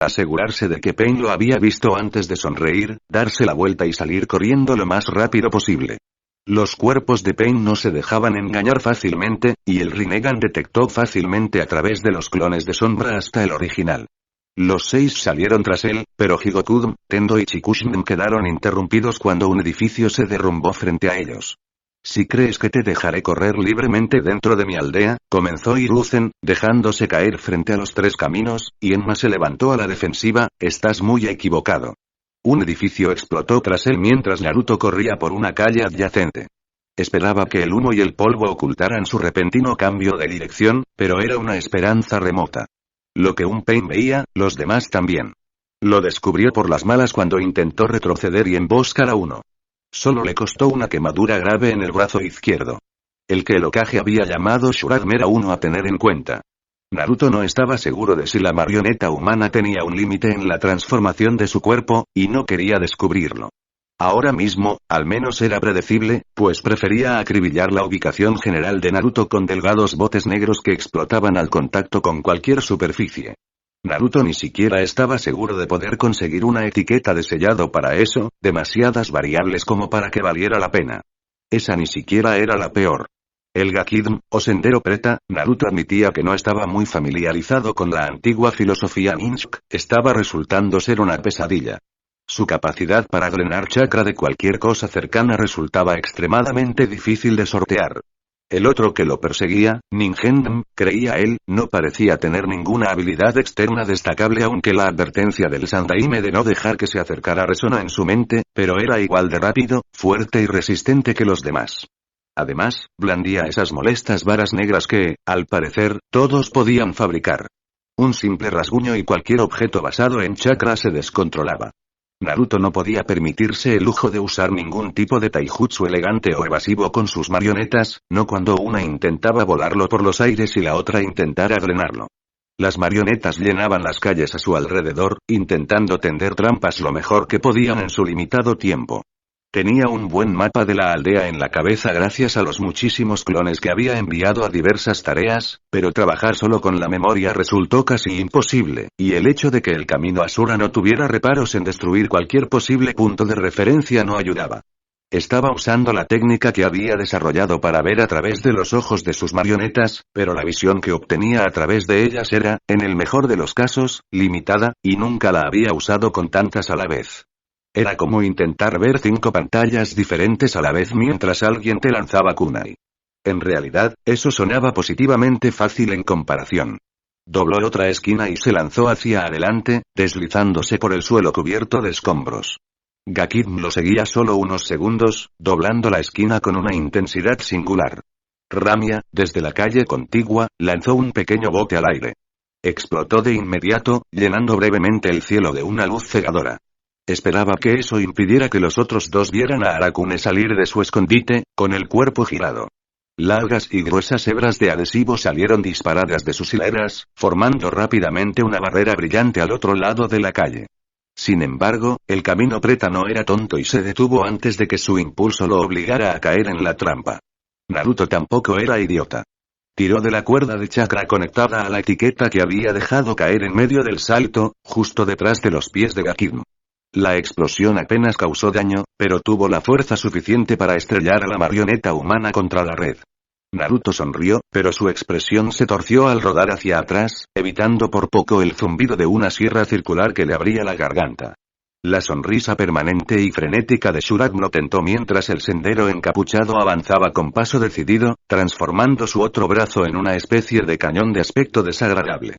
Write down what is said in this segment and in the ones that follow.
Asegurarse de que Pain lo había visto antes de sonreír, darse la vuelta y salir corriendo lo más rápido posible. Los cuerpos de Pain no se dejaban engañar fácilmente, y el Rinnegan detectó fácilmente a través de los clones de sombra hasta el original. Los 6 salieron tras él, pero Higokudum, Tendo y Chikushin quedaron interrumpidos cuando un edificio se derrumbó frente a ellos. Si crees que te dejaré correr libremente dentro de mi aldea, comenzó Hiruzen, dejándose caer frente a los 3 caminos, y Enma se levantó a la defensiva, estás muy equivocado. Un edificio explotó tras él mientras Naruto corría por una calle adyacente. Esperaba que el humo y el polvo ocultaran su repentino cambio de dirección, pero era una esperanza remota. Lo que un Pain veía, los demás también. Lo descubrió por las malas cuando intentó retroceder y emboscar a uno. Solo le costó una quemadura grave en el brazo izquierdo. El que el Hokage había llamado Shuragme era uno a tener en cuenta. Naruto no estaba seguro de si la marioneta humana tenía un límite en la transformación de su cuerpo, y no quería descubrirlo. Ahora mismo, al menos era predecible, pues prefería acribillar la ubicación general de Naruto con delgados botes negros que explotaban al contacto con cualquier superficie. Naruto ni siquiera estaba seguro de poder conseguir una etiqueta de sellado para eso, demasiadas variables como para que valiera la pena. Esa ni siquiera era la peor. El Gakidm, o Sendero Preta, Naruto admitía que no estaba muy familiarizado con la antigua filosofía ninja, estaba resultando ser una pesadilla. Su capacidad para drenar chakra de cualquier cosa cercana resultaba extremadamente difícil de sortear. El otro que lo perseguía, Ninjendm, creía él, no parecía tener ninguna habilidad externa destacable aunque la advertencia del Sandaime de no dejar que se acercara resonó en su mente, pero era igual de rápido, fuerte y resistente que los demás. Además, blandía esas molestas varas negras que, al parecer, todos podían fabricar. Un simple rasguño y cualquier objeto basado en chakra se descontrolaba. Naruto no podía permitirse el lujo de usar ningún tipo de taijutsu elegante o evasivo con sus marionetas, no cuando una intentaba volarlo por los aires y la otra intentara drenarlo. Las marionetas llenaban las calles a su alrededor, intentando tender trampas lo mejor que podían en su limitado tiempo. Tenía un buen mapa de la aldea en la cabeza gracias a los muchísimos clones que había enviado a diversas tareas, pero trabajar solo con la memoria resultó casi imposible, y el hecho de que el camino Asura no tuviera reparos en destruir cualquier posible punto de referencia no ayudaba. Estaba usando la técnica que había desarrollado para ver a través de los ojos de sus marionetas, pero la visión que obtenía a través de ellas era, en el mejor de los casos, limitada, y nunca la había usado con tantas a la vez. Era como intentar ver 5 pantallas diferentes a la vez mientras alguien te lanzaba kunai. En realidad, eso sonaba positivamente fácil en comparación. Dobló otra esquina y se lanzó hacia adelante, deslizándose por el suelo cubierto de escombros. Gakidm lo seguía solo unos segundos, doblando la esquina con una intensidad singular. Ramia, desde la calle contigua, lanzó un pequeño bote al aire. Explotó de inmediato, llenando brevemente el cielo de una luz cegadora. Esperaba que eso impidiera que los otros dos vieran a Arakune salir de su escondite, con el cuerpo girado. Largas y gruesas hebras de adhesivo salieron disparadas de sus hileras, formando rápidamente una barrera brillante al otro lado de la calle. Sin embargo, el camino Preta no era tonto y se detuvo antes de que su impulso lo obligara a caer en la trampa. Naruto tampoco era idiota. Tiró de la cuerda de chakra conectada a la etiqueta que había dejado caer en medio del salto, justo detrás de los pies de Gakidm. La explosión apenas causó daño, pero tuvo la fuerza suficiente para estrellar a la marioneta humana contra la red. Naruto sonrió, pero su expresión se torció al rodar hacia atrás, evitando por poco el zumbido de una sierra circular que le abría la garganta. La sonrisa permanente y frenética de Shuragme lo tentó mientras el sendero encapuchado avanzaba con paso decidido, transformando su otro brazo en una especie de cañón de aspecto desagradable.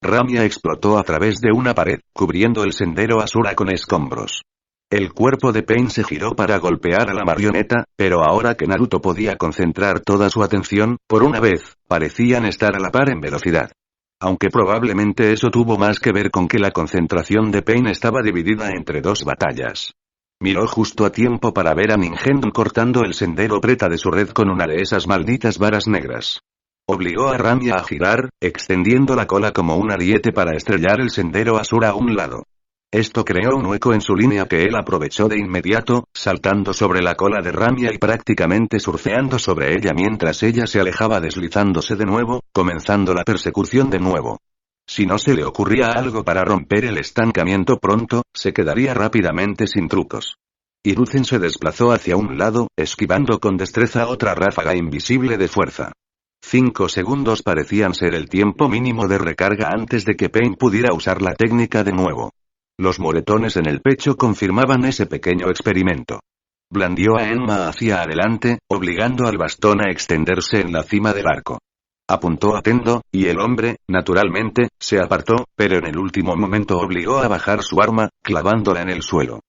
Ramia explotó a través de una pared, cubriendo el sendero Asura con escombros. El cuerpo de Pain se giró para golpear a la marioneta, pero ahora que Naruto podía concentrar toda su atención, por una vez, parecían estar a la par en velocidad. Aunque probablemente eso tuvo más que ver con que la concentración de Pain estaba dividida entre 2 batallas. Miró justo a tiempo para ver a Ninjendm cortando el sendero Preta de su red con una de esas malditas varas negras. Obligó a Ramia a girar, extendiendo la cola como un ariete para estrellar el sendero Asura a un lado. Esto creó un hueco en su línea que él aprovechó de inmediato, saltando sobre la cola de Ramia y prácticamente surfeando sobre ella mientras ella se alejaba deslizándose de nuevo, comenzando la persecución de nuevo. Si no se le ocurría algo para romper el estancamiento pronto, se quedaría rápidamente sin trucos. Hiruzen se desplazó hacia un lado, esquivando con destreza otra ráfaga invisible de fuerza. 5 segundos parecían ser el tiempo mínimo de recarga antes de que Pain pudiera usar la técnica de nuevo. Los moretones en el pecho confirmaban ese pequeño experimento. Blandió a Enma hacia adelante, obligando al bastón a extenderse en la cima del arco. Apuntó a Tendo, y el hombre, naturalmente, se apartó, pero en el último momento obligó a bajar su arma, clavándola en el suelo.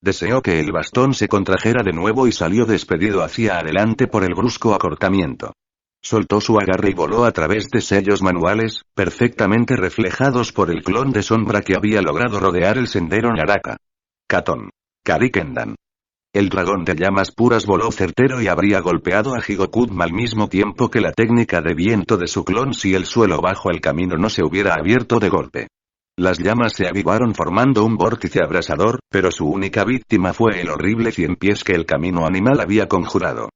Deseó que el bastón se contrajera de nuevo y salió despedido hacia adelante por el brusco acortamiento. Soltó su agarre y voló a través de sellos manuales, perfectamente reflejados por el clon de sombra que había logrado rodear el sendero Naraka. Katon. Karikendan. El dragón de llamas puras voló certero y habría golpeado a Higokudma al mismo tiempo que la técnica de viento de su clon si el suelo bajo el camino no se hubiera abierto de golpe. Las llamas se avivaron formando un vórtice abrasador, pero su única víctima fue el horrible 100 pies que el camino animal había conjurado.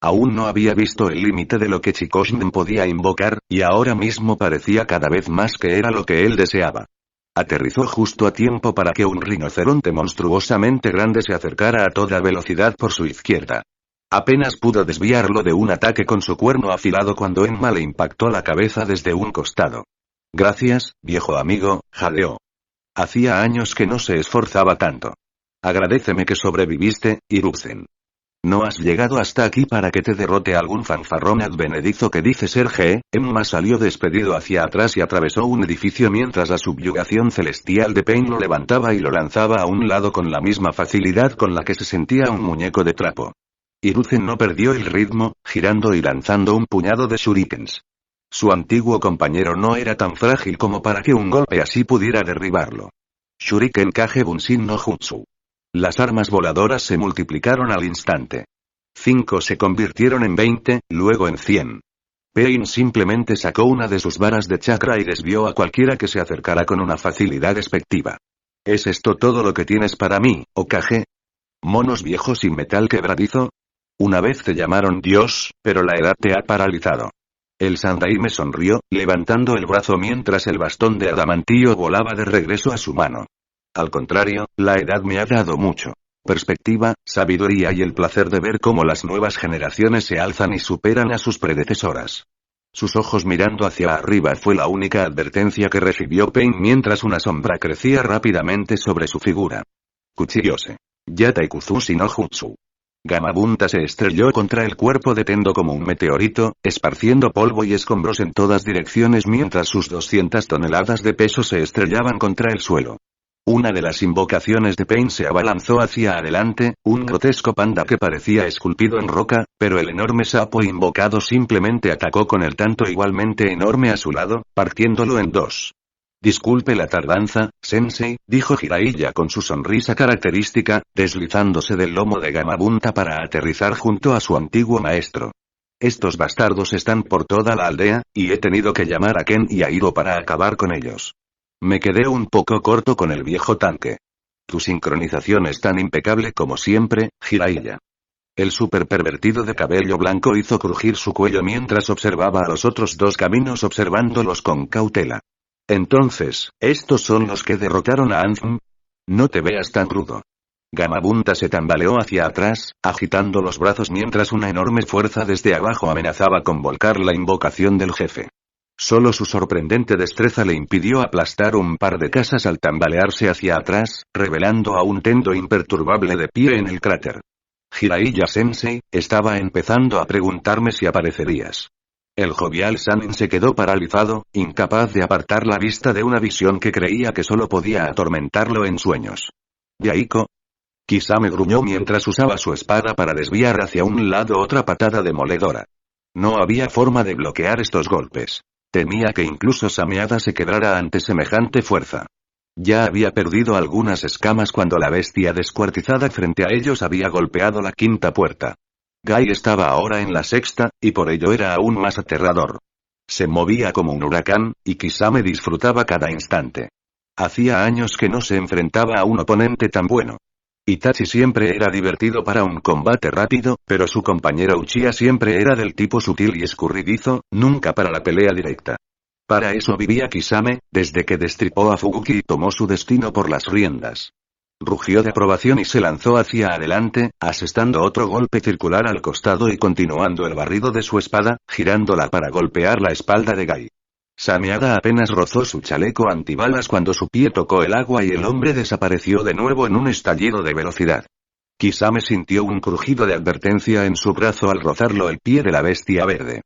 Aún no había visto el límite de lo que Chikoshin podía invocar, y ahora mismo parecía cada vez más que era lo que él deseaba. Aterrizó justo a tiempo para que un rinoceronte monstruosamente grande se acercara a toda velocidad por su izquierda. Apenas pudo desviarlo de un ataque con su cuerno afilado cuando Enma le impactó la cabeza desde un costado. Gracias, viejo amigo, jadeó. Hacía años que no se esforzaba tanto. Agradéceme que sobreviviste, Hiruzen. No has llegado hasta aquí para que te derrote algún fanfarrón advenedizo que dice ser G. Enma salió despedido hacia atrás y atravesó un edificio mientras la subyugación celestial de Pain lo levantaba y lo lanzaba a un lado con la misma facilidad con la que se sentía un muñeco de trapo. Hiruzen no perdió el ritmo, girando y lanzando un puñado de shurikens. Su antiguo compañero no era tan frágil como para que un golpe así pudiera derribarlo. Shuriken Kage Bunshin no Jutsu. Las armas voladoras se multiplicaron al instante. 5 se convirtieron en 20, luego en 100. Pain simplemente sacó una de sus varas de chakra y desvió a cualquiera que se acercara con una facilidad despectiva. ¿Es esto todo lo que tienes para mí, Hokage? ¿Monos viejos y metal quebradizo? Una vez te llamaron Dios, pero la edad te ha paralizado. El Sandai me sonrió, levantando el brazo mientras el bastón de adamantío volaba de regreso a su mano. Al contrario, la edad me ha dado mucho. Perspectiva, sabiduría y el placer de ver cómo las nuevas generaciones se alzan y superan a sus predecesoras. Sus ojos mirando hacia arriba fue la única advertencia que recibió Pain mientras una sombra crecía rápidamente sobre su figura. Kuchiyose. Yatai Kuzushi no Jutsu. Gamabunta se estrelló contra el cuerpo de Tendo como un meteorito, esparciendo polvo y escombros en todas direcciones mientras sus 200 toneladas de peso se estrellaban contra el suelo. Una de las invocaciones de Pain se abalanzó hacia adelante, un grotesco panda que parecía esculpido en roca, pero el enorme sapo invocado simplemente atacó con el tanto igualmente enorme a su lado, partiéndolo en dos. Disculpe la tardanza, Sensei, dijo Jiraiya con su sonrisa característica, deslizándose del lomo de Gamabunta para aterrizar junto a su antiguo maestro. Estos bastardos están por toda la aldea, y he tenido que llamar a Ken y a Hiro para acabar con ellos. Me quedé un poco corto con el viejo tanque. Tu sincronización es tan impecable como siempre, Jiraiya. El súper pervertido de cabello blanco hizo crujir su cuello mientras observaba a los otros dos caminos observándolos con cautela. Entonces, ¿estos son los que derrotaron a Anthem? No te veas tan rudo. Gamabunta se tambaleó hacia atrás, agitando los brazos mientras una enorme fuerza desde abajo amenazaba con volcar la invocación del jefe. Solo su sorprendente destreza le impidió aplastar un par de casas al tambalearse hacia atrás, revelando a un Tendo imperturbable de pie en el cráter. Jiraiya Sensei, estaba empezando a preguntarme si aparecerías. El jovial Sanin se quedó paralizado, incapaz de apartar la vista de una visión que creía que solo podía atormentarlo en sueños. ¿Yaiko? Kisame gruñó mientras usaba su espada para desviar hacia un lado otra patada demoledora. No había forma de bloquear estos golpes. Temía que incluso Sameada se quebrara ante semejante fuerza. Ya había perdido algunas escamas cuando la bestia descuartizada frente a ellos había golpeado la quinta puerta. Gai estaba ahora en la sexta, y por ello era aún más aterrador. Se movía como un huracán, y Kisame disfrutaba cada instante. Hacía años que no se enfrentaba a un oponente tan bueno. Itachi siempre era divertido para un combate rápido, pero su compañero Uchiha siempre era del tipo sutil y escurridizo, nunca para la pelea directa. Para eso vivía Kisame, desde que destripó a Fubuki y tomó su destino por las riendas. Rugió de aprobación y se lanzó hacia adelante, asestando otro golpe circular al costado y continuando el barrido de su espada, girándola para golpear la espalda de Gai. Sameada apenas rozó su chaleco antibalas cuando su pie tocó el agua y el hombre desapareció de nuevo en un estallido de velocidad. Kisame sintió un crujido de advertencia en su brazo al rozarlo el pie de la bestia verde.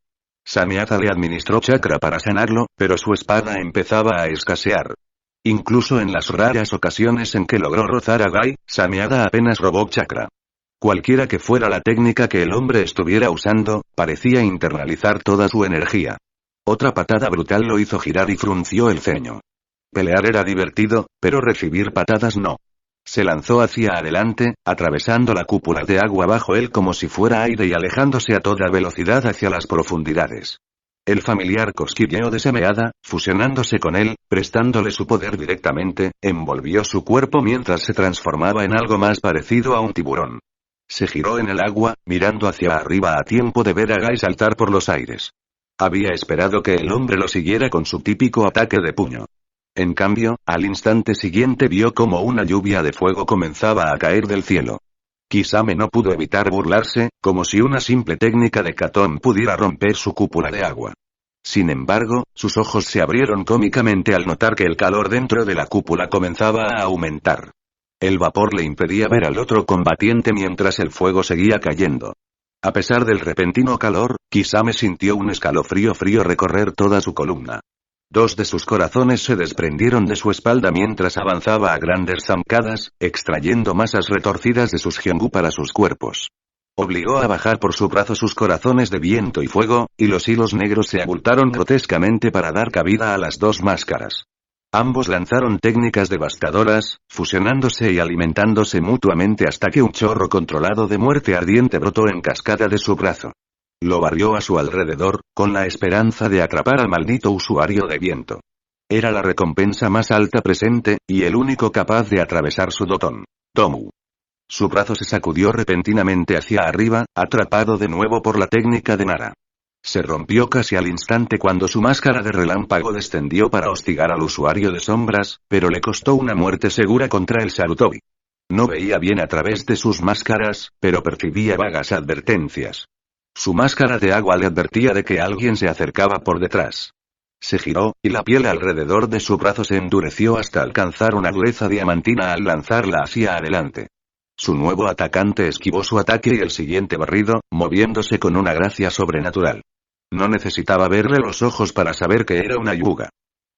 Sameada le administró chakra para sanarlo, pero su espada empezaba a escasear. Incluso en las raras ocasiones en que logró rozar a Gai, Sameada apenas robó chakra. Cualquiera que fuera la técnica que el hombre estuviera usando, parecía internalizar toda su energía. Otra patada brutal lo hizo girar y frunció el ceño. Pelear era divertido, pero recibir patadas no. Se lanzó hacia adelante, atravesando la cúpula de agua bajo él como si fuera aire y alejándose a toda velocidad hacia las profundidades. El familiar cosquilleo de Sameada, fusionándose con él, prestándole su poder directamente, envolvió su cuerpo mientras se transformaba en algo más parecido a un tiburón. Se giró en el agua, mirando hacia arriba a tiempo de ver a Gai saltar por los aires. Había esperado que el hombre lo siguiera con su típico ataque de puño. En cambio, al instante siguiente vio como una lluvia de fuego comenzaba a caer del cielo. Kisame no pudo evitar burlarse, como si una simple técnica de Katon pudiera romper su cúpula de agua. Sin embargo, sus ojos se abrieron cómicamente al notar que el calor dentro de la cúpula comenzaba a aumentar. El vapor le impedía ver al otro combatiente mientras el fuego seguía cayendo. A pesar del repentino calor, Kisame sintió un escalofrío frío recorrer toda su columna. Dos de sus corazones se desprendieron de su espalda mientras avanzaba a grandes zancadas, extrayendo masas retorcidas de sus Hyongu para sus cuerpos. Obligó a bajar por su brazo sus corazones de viento y fuego, y los hilos negros se abultaron grotescamente para dar cabida a las dos máscaras. Ambos lanzaron técnicas devastadoras, fusionándose y alimentándose mutuamente hasta que un chorro controlado de muerte ardiente brotó en cascada de su brazo. Lo barrió a su alrededor, con la esperanza de atrapar al maldito usuario de viento. Era la recompensa más alta presente, y el único capaz de atravesar su dotón. Tomu. Su brazo se sacudió repentinamente hacia arriba, atrapado de nuevo por la técnica de Nara. Se rompió casi al instante cuando su máscara de relámpago descendió para hostigar al usuario de sombras, pero le costó una muerte segura contra el Sarutobi. No veía bien a través de sus máscaras, pero percibía vagas advertencias. Su máscara de agua le advertía de que alguien se acercaba por detrás. Se giró, y la piel alrededor de su brazo se endureció hasta alcanzar una dureza diamantina al lanzarla hacia adelante. Su nuevo atacante esquivó su ataque y el siguiente barrido, moviéndose con una gracia sobrenatural. No necesitaba verle los ojos para saber que era una yuga.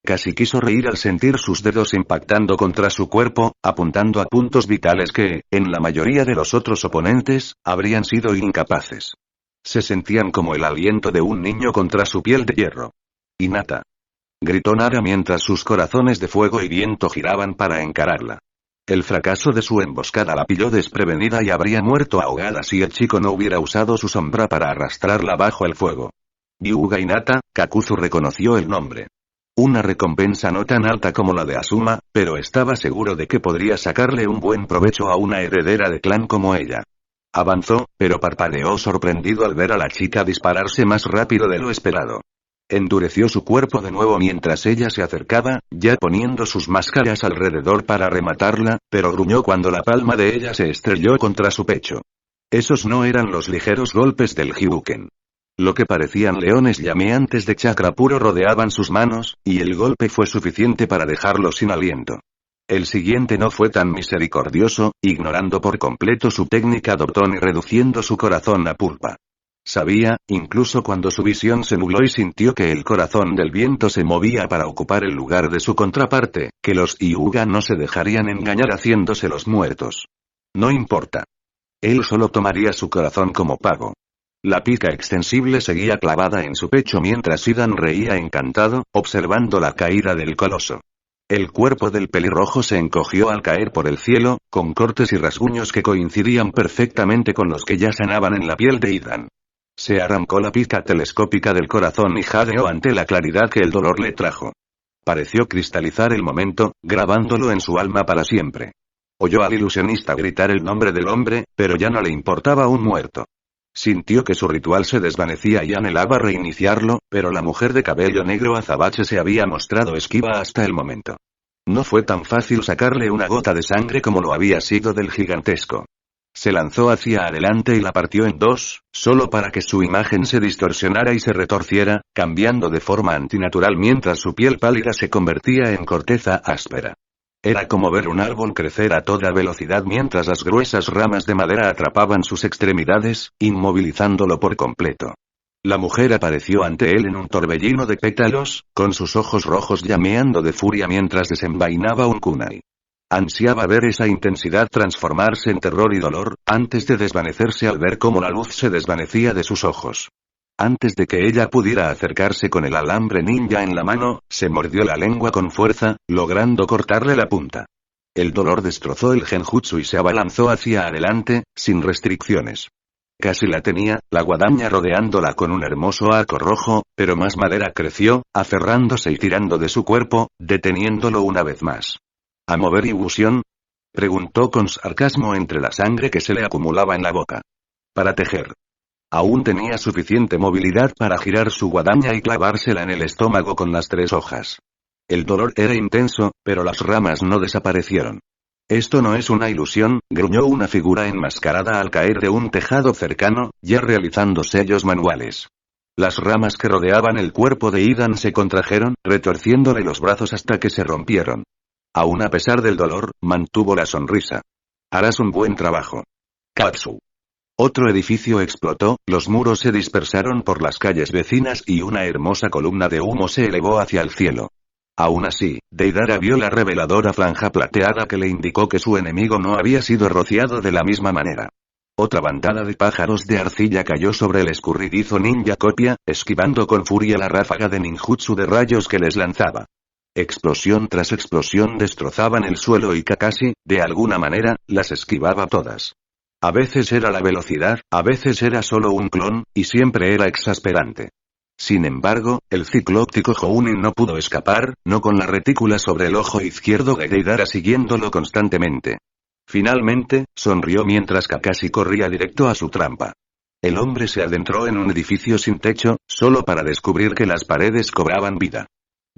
Casi quiso reír al sentir sus dedos impactando contra su cuerpo, apuntando a puntos vitales que, en la mayoría de los otros oponentes, habrían sido incapaces. Se sentían como el aliento de un niño contra su piel de hierro. Hinata. Gritó Nara mientras sus corazones de fuego y viento giraban para encararla. El fracaso de su emboscada la pilló desprevenida y habría muerto ahogada si el chico no hubiera usado su sombra para arrastrarla bajo el fuego. Hyuga Hinata, Kakuzu reconoció el nombre. Una recompensa no tan alta como la de Asuma, pero estaba seguro de que podría sacarle un buen provecho a una heredera de clan como ella. Avanzó, pero parpadeó sorprendido al ver a la chica dispararse más rápido de lo esperado. Endureció su cuerpo de nuevo mientras ella se acercaba, ya poniendo sus máscaras alrededor para rematarla, pero gruñó cuando la palma de ella se estrelló contra su pecho. Esos no eran los ligeros golpes del Hyuken. Lo que parecían leones llameantes de chakra puro rodeaban sus manos, y el golpe fue suficiente para dejarlo sin aliento. El siguiente no fue tan misericordioso, ignorando por completo su técnica adoptón y reduciendo su corazón a pulpa. Sabía, incluso cuando su visión se nubló y sintió que el corazón del viento se movía para ocupar el lugar de su contraparte, que los Hyuga no se dejarían engañar haciéndose los muertos. No importa. Él solo tomaría su corazón como pago. La pica extensible seguía clavada en su pecho mientras Idan reía encantado, observando la caída del coloso. El cuerpo del pelirrojo se encogió al caer por el cielo, con cortes y rasguños que coincidían perfectamente con los que ya sanaban en la piel de Idan. Se arrancó la pica telescópica del corazón y jadeó ante la claridad que el dolor le trajo. Pareció cristalizar el momento, grabándolo en su alma para siempre. Oyó al ilusionista gritar el nombre del hombre, pero ya no le importaba un muerto. Sintió que su ritual se desvanecía y anhelaba reiniciarlo, pero la mujer de cabello negro azabache se había mostrado esquiva hasta el momento. No fue tan fácil sacarle una gota de sangre como lo había sido del gigantesco. Se lanzó hacia adelante y la partió en dos, solo para que su imagen se distorsionara y se retorciera, cambiando de forma antinatural mientras su piel pálida se convertía en corteza áspera. Era como ver un árbol crecer a toda velocidad mientras las gruesas ramas de madera atrapaban sus extremidades, inmovilizándolo por completo. La mujer apareció ante él en un torbellino de pétalos, con sus ojos rojos llameando de furia mientras desenvainaba un kunai. Ansiaba ver esa intensidad transformarse en terror y dolor, antes de desvanecerse al ver cómo la luz se desvanecía de sus ojos. Antes de que ella pudiera acercarse con el alambre ninja en la mano, se mordió la lengua con fuerza, logrando cortarle la punta. El dolor destrozó el genjutsu y se abalanzó hacia adelante, sin restricciones. Casi la tenía, la guadaña rodeándola con un hermoso arco rojo, pero más madera creció, aferrándose y tirando de su cuerpo, deteniéndolo una vez más. ¿A mover ilusión? Preguntó con sarcasmo entre la sangre que se le acumulaba en la boca. Para tejer. Aún tenía suficiente movilidad para girar su guadaña y clavársela en el estómago con las 3 hojas. El dolor era intenso, pero las ramas no desaparecieron. Esto no es una ilusión, gruñó una figura enmascarada al caer de un tejado cercano, ya realizando sellos manuales. Las ramas que rodeaban el cuerpo de Idan se contrajeron, retorciéndole los brazos hasta que se rompieron. Aún a pesar del dolor, mantuvo la sonrisa. Harás un buen trabajo. Katsu. Otro edificio explotó, los muros se dispersaron por las calles vecinas y una hermosa columna de humo se elevó hacia el cielo. Aún así, Deidara vio la reveladora franja plateada que le indicó que su enemigo no había sido rociado de la misma manera. Otra bandada de pájaros de arcilla cayó sobre el escurridizo ninja copia, esquivando con furia la ráfaga de ninjutsu de rayos que les lanzaba. Explosión tras explosión destrozaban el suelo y Kakashi, de alguna manera, las esquivaba todas. A veces era la velocidad, a veces era solo un clon, y siempre era exasperante. Sin embargo, el ciclóptico Jounin no pudo escapar, no con la retícula sobre el ojo izquierdo de Deidara siguiéndolo constantemente. Finalmente, sonrió mientras Kakashi corría directo a su trampa. El hombre se adentró en un edificio sin techo, solo para descubrir que las paredes cobraban vida.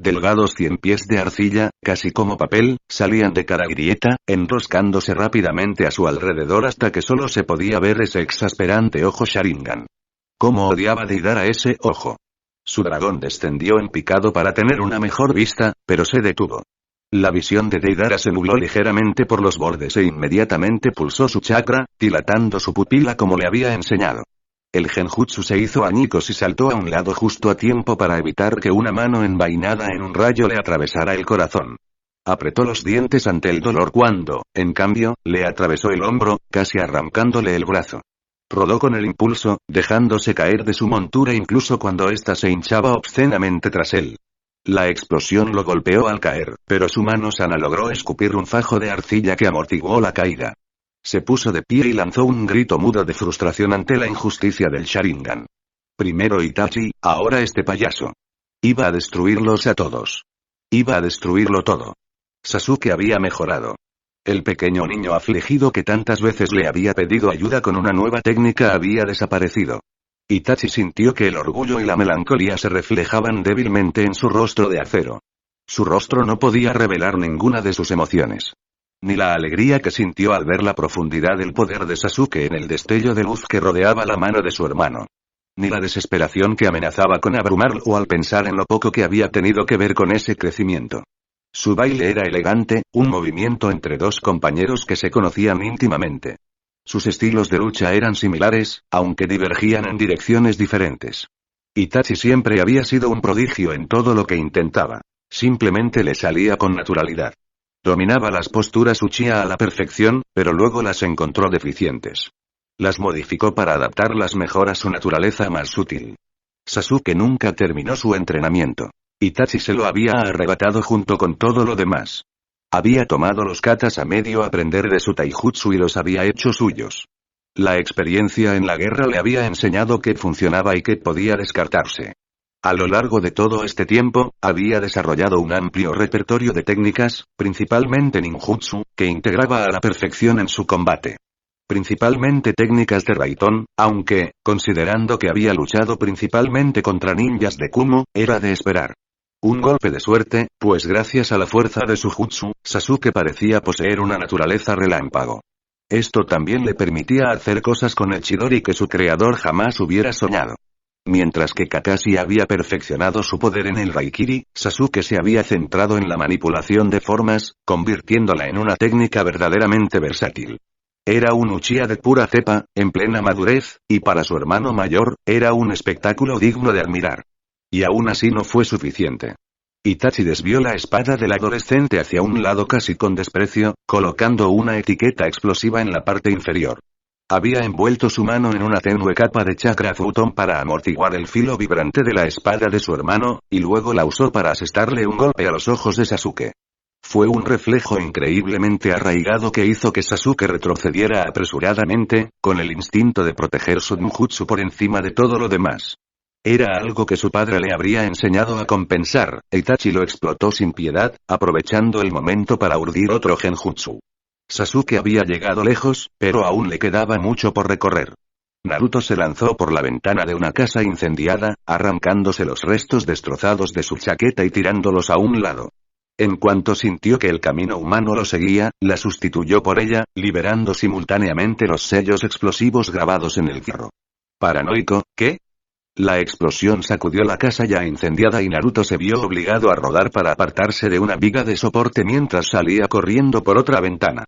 Delgados 100 pies de arcilla, casi como papel, salían de cada grieta, enroscándose rápidamente a su alrededor hasta que solo se podía ver ese exasperante ojo Sharingan. Cómo odiaba Deidara ese ojo. Su dragón descendió en picado para tener una mejor vista, pero se detuvo. La visión de Deidara se nubló ligeramente por los bordes e inmediatamente pulsó su chakra, dilatando su pupila como le había enseñado. El genjutsu se hizo añicos y saltó a un lado justo a tiempo para evitar que una mano envainada en un rayo le atravesara el corazón. Apretó los dientes ante el dolor cuando, en cambio, le atravesó el hombro, casi arrancándole el brazo. Rodó con el impulso, dejándose caer de su montura incluso cuando ésta se hinchaba obscenamente tras él. La explosión lo golpeó al caer, pero su mano sana logró escupir un fajo de arcilla que amortiguó la caída. Se puso de pie y lanzó un grito mudo de frustración ante la injusticia del Sharingan. Primero Itachi, ahora este payaso. Iba a destruirlos a todos. Iba a destruirlo todo. Sasuke había mejorado. El pequeño niño afligido que tantas veces le había pedido ayuda con una nueva técnica había desaparecido. Itachi sintió que el orgullo y la melancolía se reflejaban débilmente en su rostro de acero. Su rostro no podía revelar ninguna de sus emociones. Ni la alegría que sintió al ver la profundidad del poder de Sasuke en el destello de luz que rodeaba la mano de su hermano. Ni la desesperación que amenazaba con abrumarlo al pensar en lo poco que había tenido que ver con ese crecimiento. Su baile era elegante, un movimiento entre dos compañeros que se conocían íntimamente. Sus estilos de lucha eran similares, aunque divergían en direcciones diferentes. Itachi siempre había sido un prodigio en todo lo que intentaba. Simplemente le salía con naturalidad. Dominaba las posturas Uchiha a la perfección, pero luego las encontró deficientes. Las modificó para adaptarlas mejor a su naturaleza más sutil. Sasuke nunca terminó su entrenamiento. Itachi se lo había arrebatado junto con todo lo demás. Había tomado los katas a medio aprender de su taijutsu y los había hecho suyos. La experiencia en la guerra le había enseñado que funcionaba y que podía descartarse. A lo largo de todo este tiempo, había desarrollado un amplio repertorio de técnicas, principalmente ninjutsu, que integraba a la perfección en su combate. Principalmente técnicas de Raitón, aunque, considerando que había luchado principalmente contra ninjas de Kumo, era de esperar. Un golpe de suerte, pues gracias a la fuerza de su jutsu, Sasuke parecía poseer una naturaleza relámpago. Esto también le permitía hacer cosas con el Chidori que su creador jamás hubiera soñado. Mientras que Kakashi había perfeccionado su poder en el Raikiri, Sasuke se había centrado en la manipulación de formas, convirtiéndola en una técnica verdaderamente versátil. Era un Uchiha de pura cepa, en plena madurez, y para su hermano mayor, era un espectáculo digno de admirar. Y aún así no fue suficiente. Itachi desvió la espada del adolescente hacia un lado casi con desprecio, colocando una etiqueta explosiva en la parte inferior. Había envuelto su mano en una tenue capa de chakra futon para amortiguar el filo vibrante de la espada de su hermano, y luego la usó para asestarle un golpe a los ojos de Sasuke. Fue un reflejo increíblemente arraigado que hizo que Sasuke retrocediera apresuradamente, con el instinto de proteger su ninjutsu por encima de todo lo demás. Era algo que su padre le habría enseñado a compensar, Itachi lo explotó sin piedad, aprovechando el momento para urdir otro genjutsu. Sasuke había llegado lejos, pero aún le quedaba mucho por recorrer. Naruto se lanzó por la ventana de una casa incendiada, arrancándose los restos destrozados de su chaqueta y tirándolos a un lado. En cuanto sintió que el camino humano lo seguía, la sustituyó por ella, liberando simultáneamente los sellos explosivos grabados en el fierro. ¿Paranoico, qué? La explosión sacudió la casa ya incendiada y Naruto se vio obligado a rodar para apartarse de una viga de soporte mientras salía corriendo por otra ventana.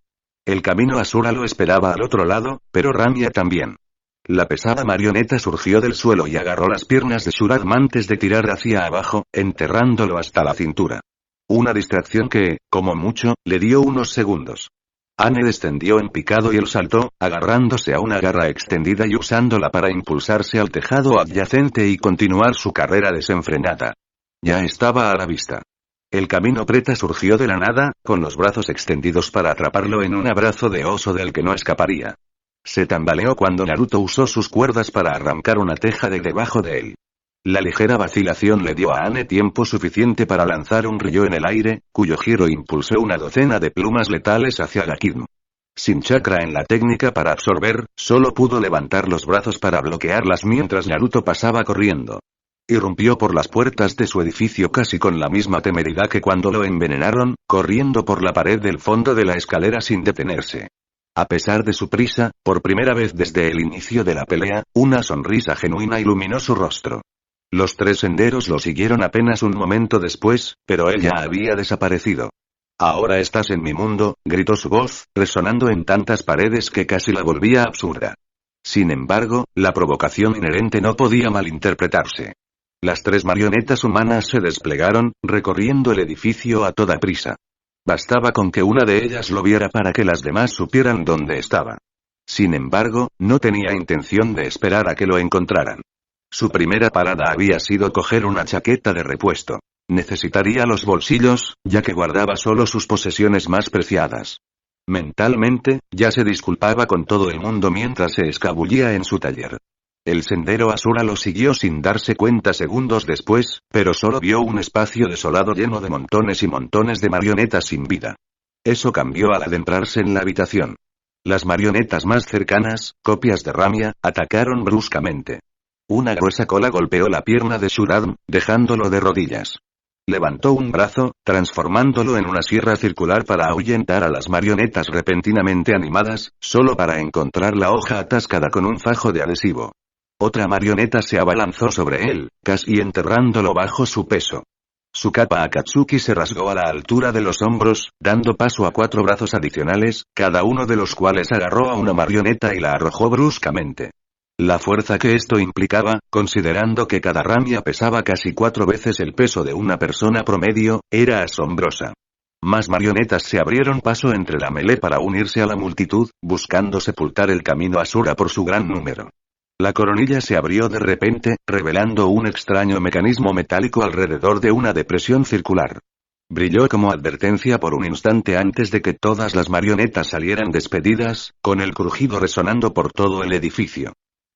El camino Asura lo esperaba al otro lado, pero Ramia también. La pesada marioneta surgió del suelo y agarró las piernas de Shuraim antes de tirar hacia abajo, enterrándolo hasta la cintura. Una distracción que, como mucho, le dio unos segundos. Anne descendió en picado y él saltó, agarrándose a una garra extendida y usándola para impulsarse al tejado adyacente y continuar su carrera desenfrenada. Ya estaba a la vista. El camino preta surgió de la nada, con los brazos extendidos para atraparlo en un abrazo de oso del que no escaparía. Se tambaleó cuando Naruto usó sus cuerdas para arrancar una teja de debajo de él. La ligera vacilación le dio a Anne tiempo suficiente para lanzar un rillo en el aire, cuyo giro impulsó una docena de plumas letales hacia Gakimu. Sin chakra en la técnica para absorber, solo pudo levantar los brazos para bloquearlas mientras Naruto pasaba corriendo. Irrumpió por las puertas de su edificio casi con la misma temeridad que cuando lo envenenaron, corriendo por la pared del fondo de la escalera sin detenerse. A pesar de su prisa, por primera vez desde el inicio de la pelea, una sonrisa genuina iluminó su rostro. Los tres senderos lo siguieron apenas un momento después, pero él ya había desaparecido. «Ahora estás en mi mundo», gritó su voz, resonando en tantas paredes que casi la volvía absurda. Sin embargo, la provocación inherente no podía malinterpretarse. Las tres marionetas humanas se desplegaron, recorriendo el edificio a toda prisa. Bastaba con que una de ellas lo viera para que las demás supieran dónde estaba. Sin embargo, no tenía intención de esperar a que lo encontraran. Su primera parada había sido coger una chaqueta de repuesto. Necesitaría los bolsillos, ya que guardaba solo sus posesiones más preciadas. Mentalmente, ya se disculpaba con todo el mundo mientras se escabullía en su taller. El sendero Asura lo siguió sin darse cuenta segundos después, pero solo vio un espacio desolado lleno de montones y montones de marionetas sin vida. Eso cambió al adentrarse en la habitación. Las marionetas más cercanas, copias de Ramia, atacaron bruscamente. Una gruesa cola golpeó la pierna de Shuraim, dejándolo de rodillas. Levantó un brazo, transformándolo en una sierra circular para ahuyentar a las marionetas repentinamente animadas, solo para encontrar la hoja atascada con un fajo de adhesivo. Otra marioneta se abalanzó sobre él, casi enterrándolo bajo su peso. Su capa Akatsuki se rasgó a la altura de los hombros, dando paso a 4 brazos adicionales, cada uno de los cuales agarró a una marioneta y la arrojó bruscamente. La fuerza que esto implicaba, considerando que cada ramia pesaba casi 4 veces el peso de una persona promedio, era asombrosa. Más marionetas se abrieron paso entre la melee para unirse a la multitud, buscando sepultar el camino Asura por su gran número. La coronilla se abrió de repente, revelando un extraño mecanismo metálico alrededor de una depresión circular. Brilló como advertencia por un instante antes de que todas las marionetas salieran despedidas, con el crujido resonando por todo el edificio.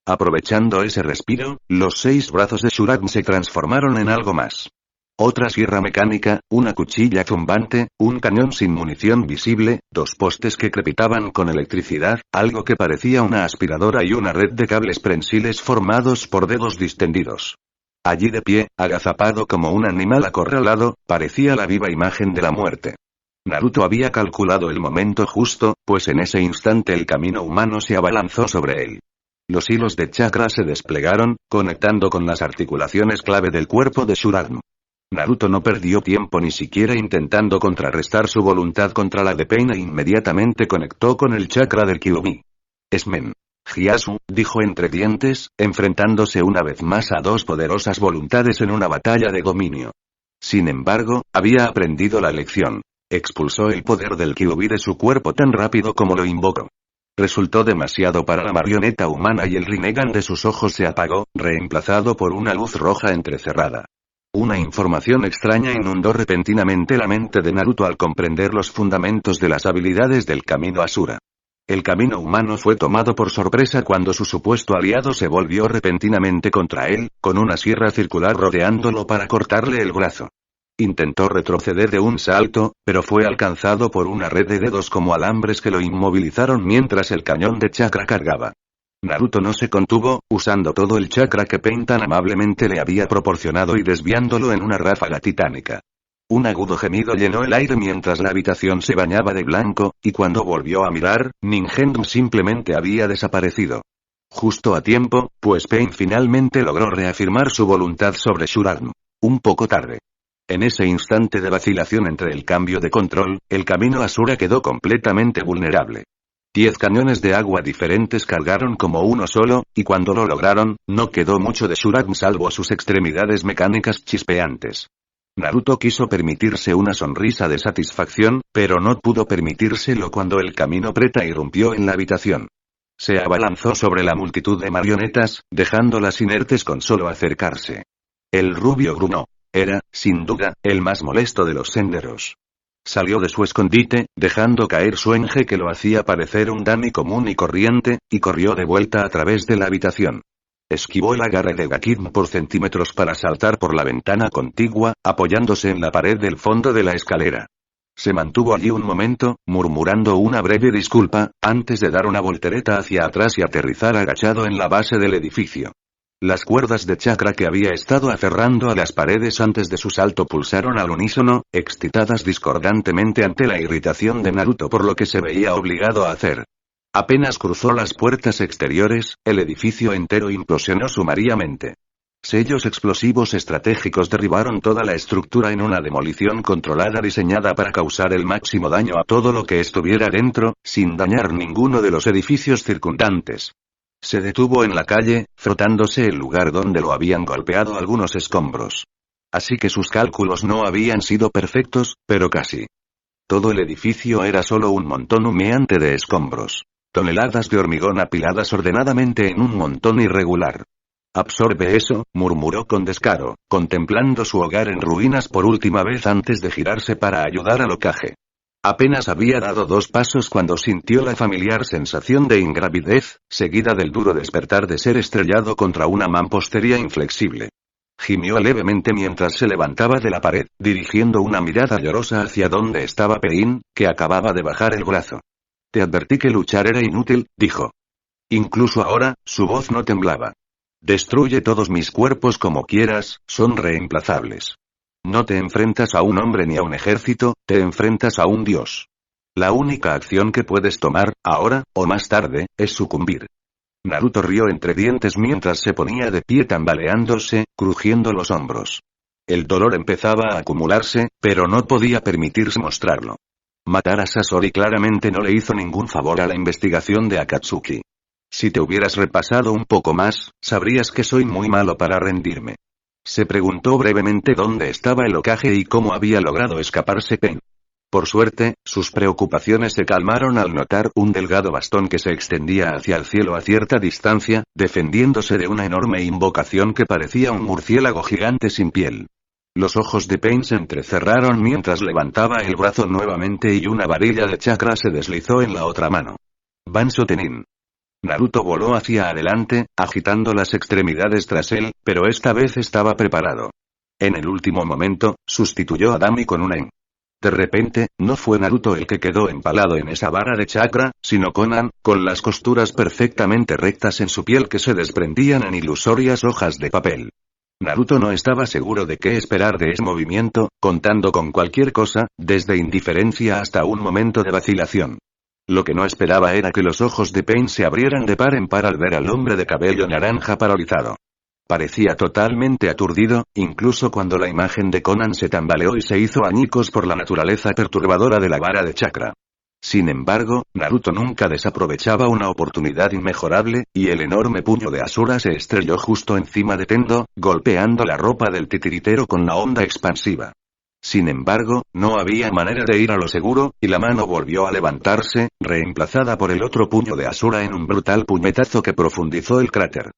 Aprovechando ese respiro, los 6 brazos de Shuraim se transformaron en algo más. Otra sierra mecánica, una cuchilla zumbante, un cañón sin munición visible, 2 postes que crepitaban con electricidad, algo que parecía una aspiradora y una red de cables prensiles formados por dedos distendidos. Allí de pie, agazapado como un animal acorralado, parecía la viva imagen de la muerte. Naruto había calculado el momento justo, pues en ese instante el camino humano se abalanzó sobre él. Los hilos de chakra se desplegaron, conectando con las articulaciones clave del cuerpo de Shuraim. Naruto no perdió tiempo ni siquiera intentando contrarrestar su voluntad contra la de Pain e inmediatamente conectó con el chakra del Kyuubi. Esmen. Hyasu, dijo entre dientes, enfrentándose una vez más a 2 poderosas voluntades en una batalla de dominio. Sin embargo, había aprendido la lección. Expulsó el poder del Kyuubi de su cuerpo tan rápido como lo invocó. Resultó demasiado para la marioneta humana y el Rinnegan de sus ojos se apagó, reemplazado por una luz roja entrecerrada. Una información extraña inundó repentinamente la mente de Naruto al comprender los fundamentos de las habilidades del camino Asura. El camino humano fue tomado por sorpresa cuando su supuesto aliado se volvió repentinamente contra él, con una sierra circular rodeándolo para cortarle el brazo. Intentó retroceder de un salto, pero fue alcanzado por una red de dedos como alambres que lo inmovilizaron mientras el cañón de chakra cargaba. Naruto no se contuvo, usando todo el chakra que Pain tan amablemente le había proporcionado y desviándolo en una ráfaga titánica. Un agudo gemido llenó el aire mientras la habitación se bañaba de blanco, y cuando volvió a mirar, Ninjendum simplemente había desaparecido. Justo a tiempo, pues Pain finalmente logró reafirmar su voluntad sobre Shuraim. Un poco tarde. En ese instante de vacilación entre el cambio de control, el camino Asura quedó completamente vulnerable. 10 cañones de agua diferentes cargaron como uno solo, y cuando lo lograron, no quedó mucho de Shuraim salvo sus extremidades mecánicas chispeantes. Naruto quiso permitirse una sonrisa de satisfacción, pero no pudo permitírselo cuando el camino Preta irrumpió en la habitación. Se abalanzó sobre la multitud de marionetas, dejándolas inertes con solo acercarse. El rubio grunó. Era, sin duda, el más molesto de los senderos. Salió de su escondite, dejando caer su enje que lo hacía parecer un Dani común y corriente, y corrió de vuelta a través de la habitación. Esquivó el agarre de Gakid por centímetros para saltar por la ventana contigua, apoyándose en la pared del fondo de la escalera. Se mantuvo allí un momento, murmurando una breve disculpa, antes de dar una voltereta hacia atrás y aterrizar agachado en la base del edificio. Las cuerdas de chakra que había estado aferrando a las paredes antes de su salto pulsaron al unísono, excitadas discordantemente ante la irritación de Naruto por lo que se veía obligado a hacer. Apenas cruzó las puertas exteriores, el edificio entero implosionó sumariamente. Sellos explosivos estratégicos derribaron toda la estructura en una demolición controlada diseñada para causar el máximo daño a todo lo que estuviera dentro, sin dañar ninguno de los edificios circundantes. Se detuvo en la calle, frotándose el lugar donde lo habían golpeado algunos escombros. Así que sus cálculos no habían sido perfectos, pero casi. Todo el edificio era solo un montón humeante de escombros. Toneladas de hormigón apiladas ordenadamente en un montón irregular. «Absorbe eso», murmuró con descaro, contemplando su hogar en ruinas por última vez antes de girarse para ayudar al Hokage. Apenas había dado 2 pasos cuando sintió la familiar sensación de ingravidez, seguida del duro despertar de ser estrellado contra una mampostería inflexible. Gimió levemente mientras se levantaba de la pared, dirigiendo una mirada llorosa hacia donde estaba Pain, que acababa de bajar el brazo. «Te advertí que luchar era inútil», dijo. Incluso ahora, su voz no temblaba. «Destruye todos mis cuerpos como quieras, son reemplazables. No te enfrentas a un hombre ni a un ejército, te enfrentas a un dios. La única acción que puedes tomar, ahora, o más tarde, es sucumbir». Naruto rió entre dientes mientras se ponía de pie tambaleándose, crujiendo los hombros. El dolor empezaba a acumularse, pero no podía permitirse mostrarlo. Matar a Sasori claramente no le hizo ningún favor a la investigación de Akatsuki. Si te hubieras repasado un poco más, sabrías que soy muy malo para rendirme. Se preguntó brevemente dónde estaba el Hokage y cómo había logrado escaparse Pain. Por suerte, sus preocupaciones se calmaron al notar un delgado bastón que se extendía hacia el cielo a cierta distancia, defendiéndose de una enorme invocación que parecía un murciélago gigante sin piel. Los ojos de Pain se entrecerraron mientras levantaba el brazo nuevamente y una varilla de chakra se deslizó en la otra mano. Banzo Tenin. Naruto voló hacia adelante, agitando las extremidades tras él, pero esta vez estaba preparado. En el último momento, sustituyó a Dami con una En. De repente, no fue Naruto el que quedó empalado en esa vara de chakra, sino Konan, con las costuras perfectamente rectas en su piel que se desprendían en ilusorias hojas de papel. Naruto no estaba seguro de qué esperar de ese movimiento, contando con cualquier cosa, desde indiferencia hasta un momento de vacilación. Lo que no esperaba era que los ojos de Pain se abrieran de par en par al ver al hombre de cabello naranja paralizado. Parecía totalmente aturdido, incluso cuando la imagen de Konan se tambaleó y se hizo añicos por la naturaleza perturbadora de la vara de chakra. Sin embargo, Naruto nunca desaprovechaba una oportunidad inmejorable, y el enorme puño de Asura se estrelló justo encima de Tendo, golpeando la ropa del titiritero con la onda expansiva. Sin embargo, no había manera de ir a lo seguro, y la mano volvió a levantarse, reemplazada por el otro puño de Asura en un brutal puñetazo que profundizó el cráter.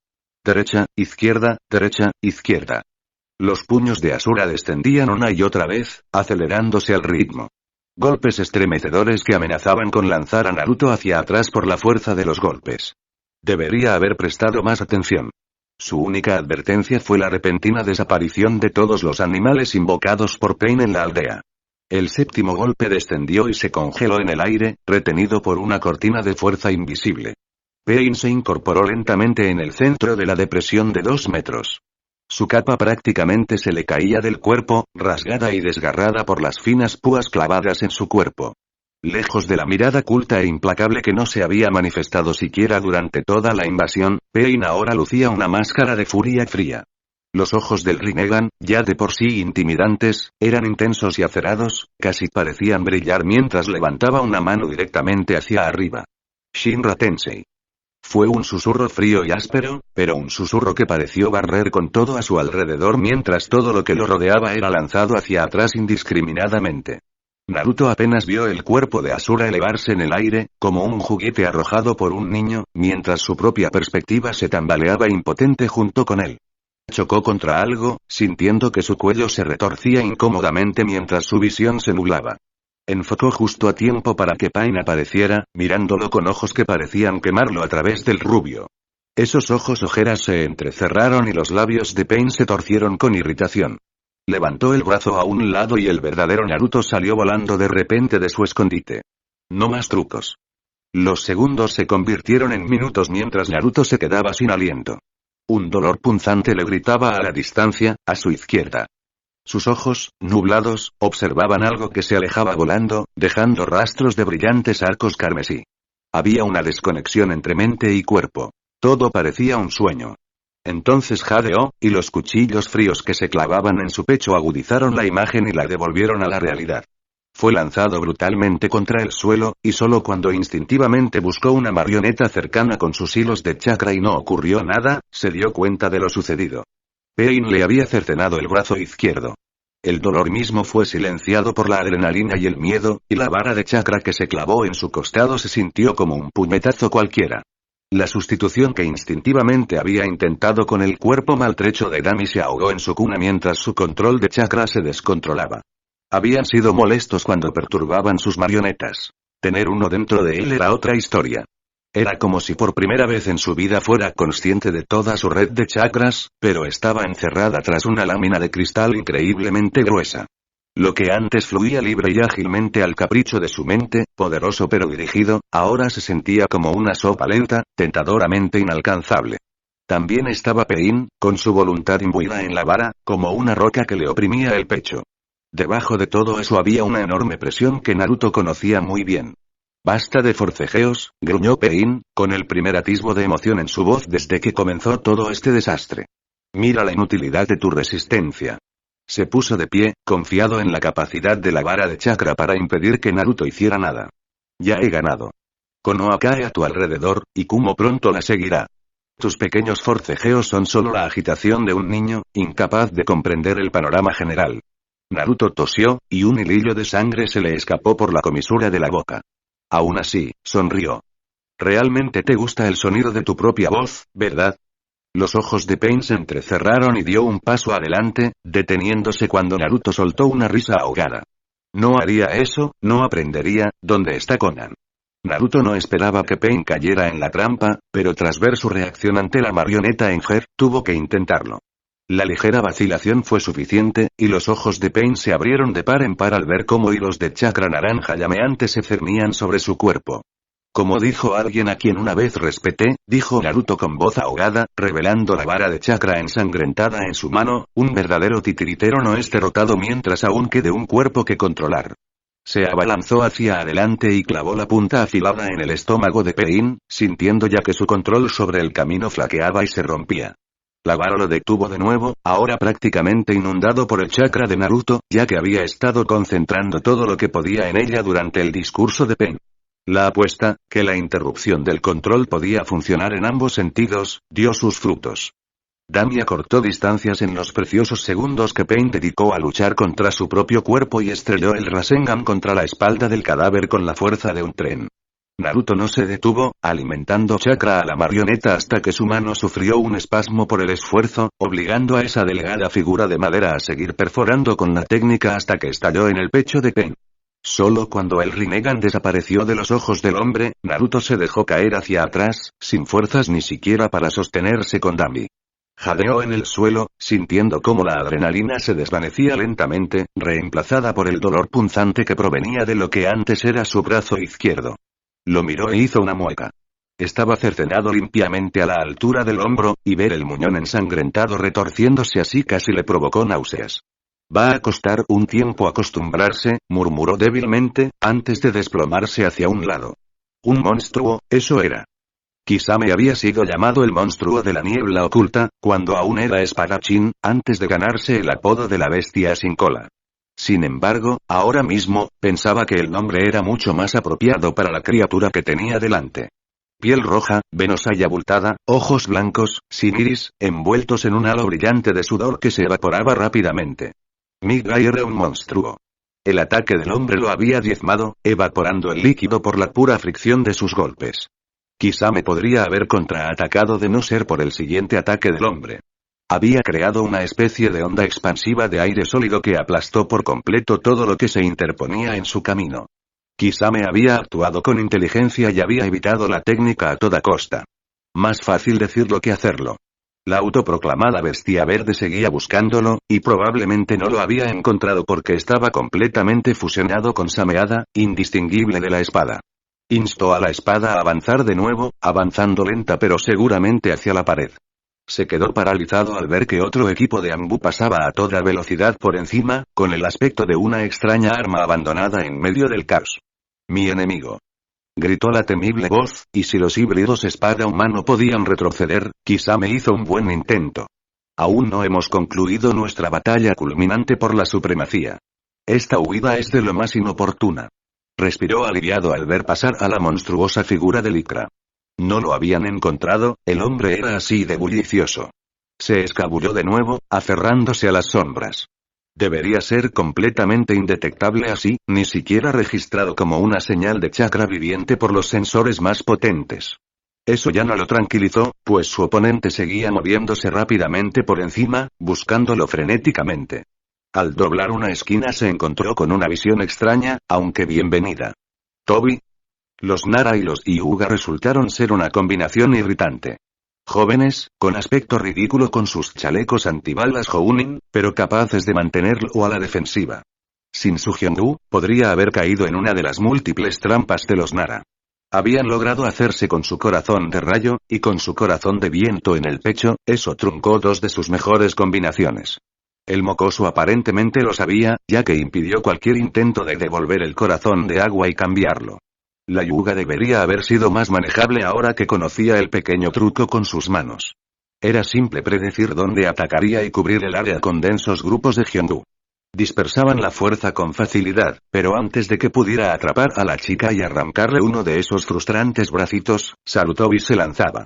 Derecha, izquierda, derecha, izquierda. Los puños de Asura descendían una y otra vez, acelerándose al ritmo. Golpes estremecedores que amenazaban con lanzar a Naruto hacia atrás por la fuerza de los golpes. Debería haber prestado más atención. Su única advertencia fue la repentina desaparición de todos los animales invocados por Pain en la aldea. El séptimo golpe descendió y se congeló en el aire, retenido por una cortina de fuerza invisible. Pain se incorporó lentamente en el centro de la depresión de 2 metros. Su capa prácticamente se le caía del cuerpo, rasgada y desgarrada por las finas púas clavadas en su cuerpo. Lejos de la mirada culta e implacable que no se había manifestado siquiera durante toda la invasión, Pain ahora lucía una máscara de furia fría. Los ojos del Rinnegan, ya de por sí intimidantes, eran intensos y acerados, casi parecían brillar mientras levantaba una mano directamente hacia arriba. Shinra Tensei. Fue un susurro frío y áspero, pero un susurro que pareció barrer con todo a su alrededor mientras todo lo que lo rodeaba era lanzado hacia atrás indiscriminadamente. Naruto apenas vio el cuerpo de Asura elevarse en el aire, como un juguete arrojado por un niño, mientras su propia perspectiva se tambaleaba impotente junto con él. Chocó contra algo, sintiendo que su cuello se retorcía incómodamente mientras su visión se nublaba. Enfocó justo a tiempo para que Pain apareciera, mirándolo con ojos que parecían quemarlo a través del rubio. Esos ojos ojeras se entrecerraron y los labios de Pain se torcieron con irritación. Levantó el brazo a un lado y el verdadero Naruto salió volando de repente de su escondite. No más trucos. Los segundos se convirtieron en minutos mientras Naruto se quedaba sin aliento. Un dolor punzante le gritaba a la distancia, a su izquierda. Sus ojos, nublados, observaban algo que se alejaba volando, dejando rastros de brillantes arcos carmesí. Había una desconexión entre mente y cuerpo. Todo parecía un sueño. Entonces jadeó, y los cuchillos fríos que se clavaban en su pecho agudizaron la imagen y la devolvieron a la realidad. Fue lanzado brutalmente contra el suelo, y solo cuando instintivamente buscó una marioneta cercana con sus hilos de chakra y no ocurrió nada, se dio cuenta de lo sucedido. Pain le había cercenado el brazo izquierdo. El dolor mismo fue silenciado por la adrenalina y el miedo, y la vara de chakra que se clavó en su costado se sintió como un puñetazo cualquiera. La sustitución que instintivamente había intentado con el cuerpo maltrecho de Dami se ahogó en su cuna mientras su control de chakra se descontrolaba. Habían sido molestos cuando perturbaban sus marionetas. Tener uno dentro de él era otra historia. Era como si por primera vez en su vida fuera consciente de toda su red de chakras, pero estaba encerrada tras una lámina de cristal increíblemente gruesa. Lo que antes fluía libre y ágilmente al capricho de su mente, poderoso pero dirigido, ahora se sentía como una sopa lenta, tentadoramente inalcanzable. También estaba Pain, con su voluntad imbuida en la vara, como una roca que le oprimía el pecho. Debajo de todo eso había una enorme presión que Naruto conocía muy bien. Basta de forcejeos, gruñó Pain, con el primer atisbo de emoción en su voz desde que comenzó todo este desastre. Mira la inutilidad de tu resistencia. Se puso de pie, confiado en la capacidad de la vara de chakra para impedir que Naruto hiciera nada. Ya he ganado. Konoha cae a tu alrededor, y Kumo pronto la seguirá. Tus pequeños forcejeos son solo la agitación de un niño, incapaz de comprender el panorama general. Naruto tosió, y un hilillo de sangre se le escapó por la comisura de la boca. Aún así, sonrió. Realmente te gusta el sonido de tu propia voz, ¿verdad? Los ojos de Pain se entrecerraron y dio un paso adelante, deteniéndose cuando Naruto soltó una risa ahogada. No haría eso, no aprendería, ¿dónde está Konan? Naruto no esperaba que Pain cayera en la trampa, pero tras ver su reacción ante la marioneta en Ger, tuvo que intentarlo. La ligera vacilación fue suficiente, y los ojos de Pain se abrieron de par en par al ver cómo hilos de chakra naranja llameante se cernían sobre su cuerpo. Como dijo alguien a quien una vez respeté, dijo Naruto con voz ahogada, revelando la vara de chakra ensangrentada en su mano, un verdadero titiritero no es derrotado mientras aún quede un cuerpo que controlar. Se abalanzó hacia adelante y clavó la punta afilada en el estómago de Pain, sintiendo ya que su control sobre el camino flaqueaba y se rompía. La vara lo detuvo de nuevo, ahora prácticamente inundado por el chakra de Naruto, ya que había estado concentrando todo lo que podía en ella durante el discurso de Pain. La apuesta, que la interrupción del control podía funcionar en ambos sentidos, dio sus frutos. Dami acortó distancias en los preciosos segundos que Pain dedicó a luchar contra su propio cuerpo y estrelló el Rasengan contra la espalda del cadáver con la fuerza de un tren. Naruto no se detuvo, alimentando chakra a la marioneta hasta que su mano sufrió un espasmo por el esfuerzo, obligando a esa delgada figura de madera a seguir perforando con la técnica hasta que estalló en el pecho de Pain. Solo cuando el Rinnegan desapareció de los ojos del hombre, Naruto se dejó caer hacia atrás, sin fuerzas ni siquiera para sostenerse con Dami. Jadeó en el suelo, sintiendo cómo la adrenalina se desvanecía lentamente, reemplazada por el dolor punzante que provenía de lo que antes era su brazo izquierdo. Lo miró e hizo una mueca. Estaba cercenado limpiamente a la altura del hombro, y ver el muñón ensangrentado retorciéndose así casi le provocó náuseas. Va a costar un tiempo acostumbrarse, murmuró débilmente, antes de desplomarse hacia un lado. Un monstruo, eso era. Kisame había sido llamado el monstruo de la niebla oculta, cuando aún era espadachín, antes de ganarse el apodo de la bestia sin cola. Sin embargo, ahora mismo, pensaba que el nombre era mucho más apropiado para la criatura que tenía delante. Piel roja, venosa y abultada, ojos blancos, sin iris, envueltos en un halo brillante de sudor que se evaporaba rápidamente. Migai era un monstruo. El ataque del hombre lo había diezmado, evaporando el líquido por la pura fricción de sus golpes. Kisame podría haber contraatacado de no ser por el siguiente ataque del hombre. Había creado una especie de onda expansiva de aire sólido que aplastó por completo todo lo que se interponía en su camino. Kisame había actuado con inteligencia y había evitado la técnica a toda costa. Más fácil decirlo que hacerlo. La autoproclamada bestia verde seguía buscándolo, y probablemente no lo había encontrado porque estaba completamente fusionado con Sameada, indistinguible de la espada. Instó a la espada a avanzar de nuevo, avanzando lenta pero seguramente hacia la pared. Se quedó paralizado al ver que otro equipo de Anbu pasaba a toda velocidad por encima, con el aspecto de una extraña arma abandonada en medio del caos. «Mi enemigo», gritó la temible voz, y si los híbridos espada-humano podían retroceder, Kisame hizo un buen intento. Aún no hemos concluido nuestra batalla culminante por la supremacía. Esta huida es de lo más inoportuna. Respiró aliviado al ver pasar a la monstruosa figura de Lycra. No lo habían encontrado, el hombre era así de bullicioso. Se escabulló de nuevo, aferrándose a las sombras. Debería ser completamente indetectable así, ni siquiera registrado como una señal de chakra viviente por los sensores más potentes. Eso ya no lo tranquilizó, pues su oponente seguía moviéndose rápidamente por encima, buscándolo frenéticamente. Al doblar una esquina se encontró con una visión extraña, aunque bienvenida. Tobi. Los Nara y los Hyuga resultaron ser una combinación irritante. Jóvenes, con aspecto ridículo con sus chalecos antibalas Jounin, pero capaces de mantenerlo a la defensiva. Sin su Hyungu, podría haber caído en una de las múltiples trampas de los Nara. Habían logrado hacerse con su corazón de rayo, y con su corazón de viento en el pecho, eso truncó dos de sus mejores combinaciones. El mocoso aparentemente lo sabía, ya que impidió cualquier intento de devolver el corazón de agua y cambiarlo. La Hyuga debería haber sido más manejable ahora que conocía el pequeño truco con sus manos. Era simple predecir dónde atacaría y cubrir el área con densos grupos de Hyungu. Dispersaban la fuerza con facilidad, pero antes de que pudiera atrapar a la chica y arrancarle uno de esos frustrantes bracitos, Sarutobi se lanzaba.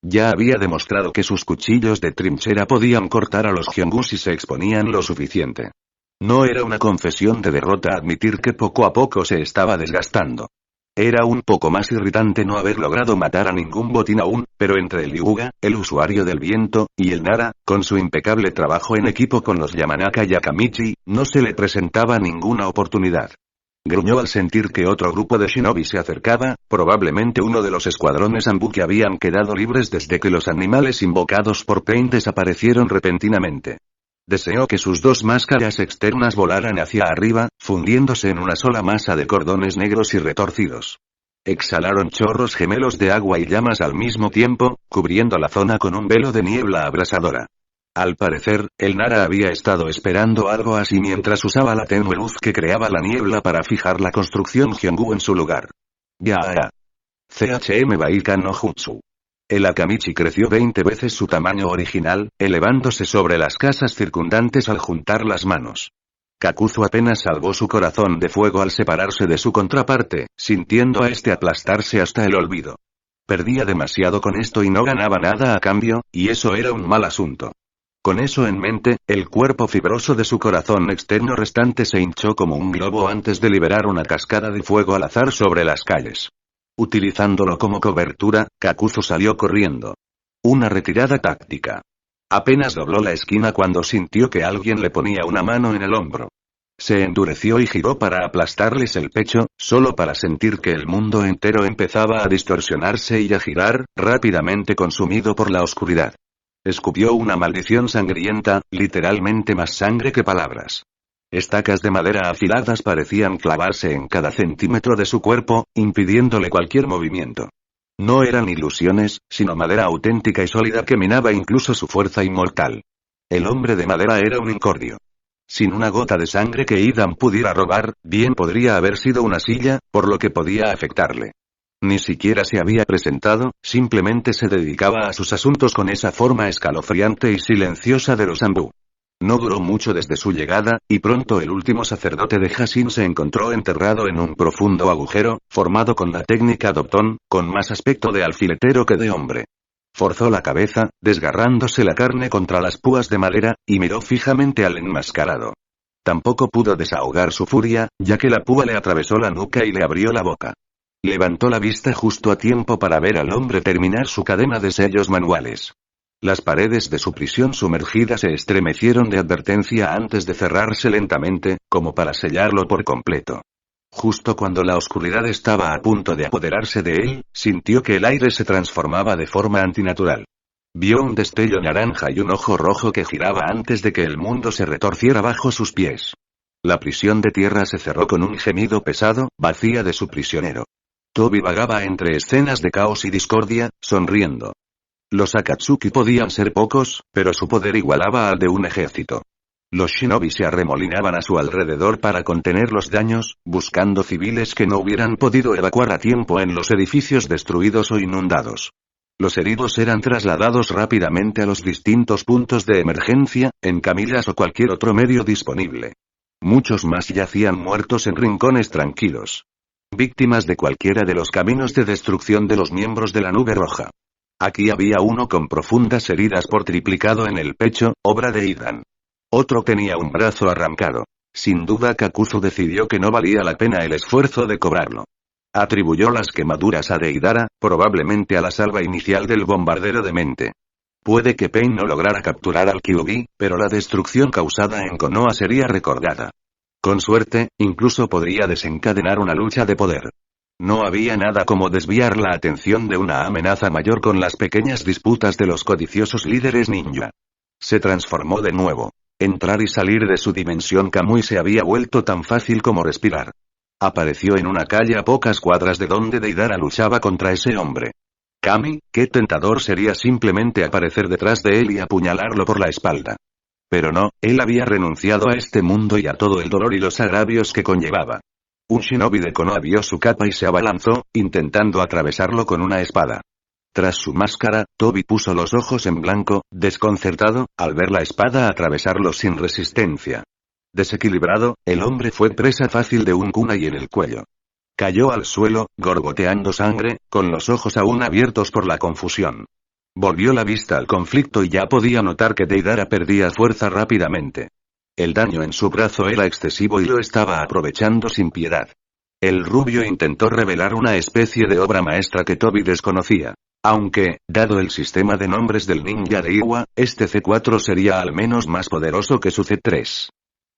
Ya había demostrado que sus cuchillos de trinchera podían cortar a los Hyungu si se exponían lo suficiente. No era una confesión de derrota admitir que poco a poco se estaba desgastando. Era un poco más irritante no haber logrado matar a ningún botín aún, pero entre el Hyuga, el usuario del viento, y el Nara, con su impecable trabajo en equipo con los Yamanaka y Akamichi, no se le presentaba ninguna oportunidad. Gruñó al sentir que otro grupo de shinobi se acercaba, probablemente uno de los escuadrones Anbu que habían quedado libres desde que los animales invocados por Pain desaparecieron repentinamente. Deseó que sus dos máscaras externas volaran hacia arriba, fundiéndose en una sola masa de cordones negros y retorcidos. Exhalaron chorros gemelos de agua y llamas al mismo tiempo, cubriendo la zona con un velo de niebla abrasadora. Al parecer, el Nara había estado esperando algo así mientras usaba la tenue luz que creaba la niebla para fijar la construcción Hyongu en su lugar. Ya. CHM Baika no Jutsu. El Akamichi creció 20 veces su tamaño original, elevándose sobre las casas circundantes al juntar las manos. Kakuzu apenas salvó su corazón de fuego al separarse de su contraparte, sintiendo a este aplastarse hasta el olvido. Perdía demasiado con esto y no ganaba nada a cambio, y eso era un mal asunto. Con eso en mente, el cuerpo fibroso de su corazón externo restante se hinchó como un globo antes de liberar una cascada de fuego al azar sobre las calles. Utilizándolo como cobertura, Kakuzu salió corriendo. Una retirada táctica. Apenas dobló la esquina cuando sintió que alguien le ponía una mano en el hombro. Se endureció y giró para aplastarles el pecho, solo para sentir que el mundo entero empezaba a distorsionarse y a girar, rápidamente consumido por la oscuridad. Escupió una maldición sangrienta, literalmente más sangre que palabras. Estacas de madera afiladas parecían clavarse en cada centímetro de su cuerpo, impidiéndole cualquier movimiento. No eran ilusiones, sino madera auténtica y sólida que minaba incluso su fuerza inmortal. El hombre de madera era un incordio. Sin una gota de sangre que Idan pudiera robar, bien podría haber sido una silla, por lo que podía afectarle. Ni siquiera se había presentado, simplemente se dedicaba a sus asuntos con esa forma escalofriante y silenciosa de los Anbu. No duró mucho desde su llegada, y pronto el último sacerdote de Hashin se encontró enterrado en un profundo agujero, formado con la técnica Dopton, con más aspecto de alfiletero que de hombre. Forzó la cabeza, desgarrándose la carne contra las púas de madera, y miró fijamente al enmascarado. Tampoco pudo desahogar su furia, ya que la púa le atravesó la nuca y le abrió la boca. Levantó la vista justo a tiempo para ver al hombre terminar su cadena de sellos manuales. Las paredes de su prisión sumergida se estremecieron de advertencia antes de cerrarse lentamente, como para sellarlo por completo. Justo cuando la oscuridad estaba a punto de apoderarse de él, sintió que el aire se transformaba de forma antinatural. Vio un destello naranja y un ojo rojo que giraba antes de que el mundo se retorciera bajo sus pies. La prisión de tierra se cerró con un gemido pesado, vacía de su prisionero. Tobi vagaba entre escenas de caos y discordia, sonriendo. Los Akatsuki podían ser pocos, pero su poder igualaba al de un ejército. Los shinobi se arremolinaban a su alrededor para contener los daños, buscando civiles que no hubieran podido evacuar a tiempo en los edificios destruidos o inundados. Los heridos eran trasladados rápidamente a los distintos puntos de emergencia, en camillas o cualquier otro medio disponible. Muchos más yacían muertos en rincones tranquilos. Víctimas de cualquiera de los caminos de destrucción de los miembros de la Nube Roja. Aquí había uno con profundas heridas por triplicado en el pecho, obra de Idan. Otro tenía un brazo arrancado. Sin duda Kakuzu decidió que no valía la pena el esfuerzo de cobrarlo. Atribuyó las quemaduras a Deidara, probablemente a la salva inicial del bombardero de mente. Puede que Pain no lograra capturar al Kyuubi, pero la destrucción causada en Konoha sería recordada. Con suerte, incluso podría desencadenar una lucha de poder. No había nada como desviar la atención de una amenaza mayor con las pequeñas disputas de los codiciosos líderes ninja. Se transformó de nuevo. Entrar y salir de su dimensión Kamui se había vuelto tan fácil como respirar. Apareció en una calle a pocas cuadras de donde Deidara luchaba contra ese hombre. Kami, qué tentador sería simplemente aparecer detrás de él y apuñalarlo por la espalda. Pero no, él había renunciado a este mundo y a todo el dolor y los agravios que conllevaba. Un shinobi de Konoha vio su capa y se abalanzó, intentando atravesarlo con una espada. Tras su máscara, Tobi puso los ojos en blanco, desconcertado, al ver la espada atravesarlo sin resistencia. Desequilibrado, el hombre fue presa fácil de un kunai en el cuello. Cayó al suelo, gorgoteando sangre, con los ojos aún abiertos por la confusión. Volvió la vista al conflicto y ya podía notar que Deidara perdía fuerza rápidamente. El daño en su brazo era excesivo y lo estaba aprovechando sin piedad. El rubio intentó revelar una especie de obra maestra que Tobi desconocía. Aunque, dado el sistema de nombres del ninja de Iwa, este C4 sería al menos más poderoso que su C3.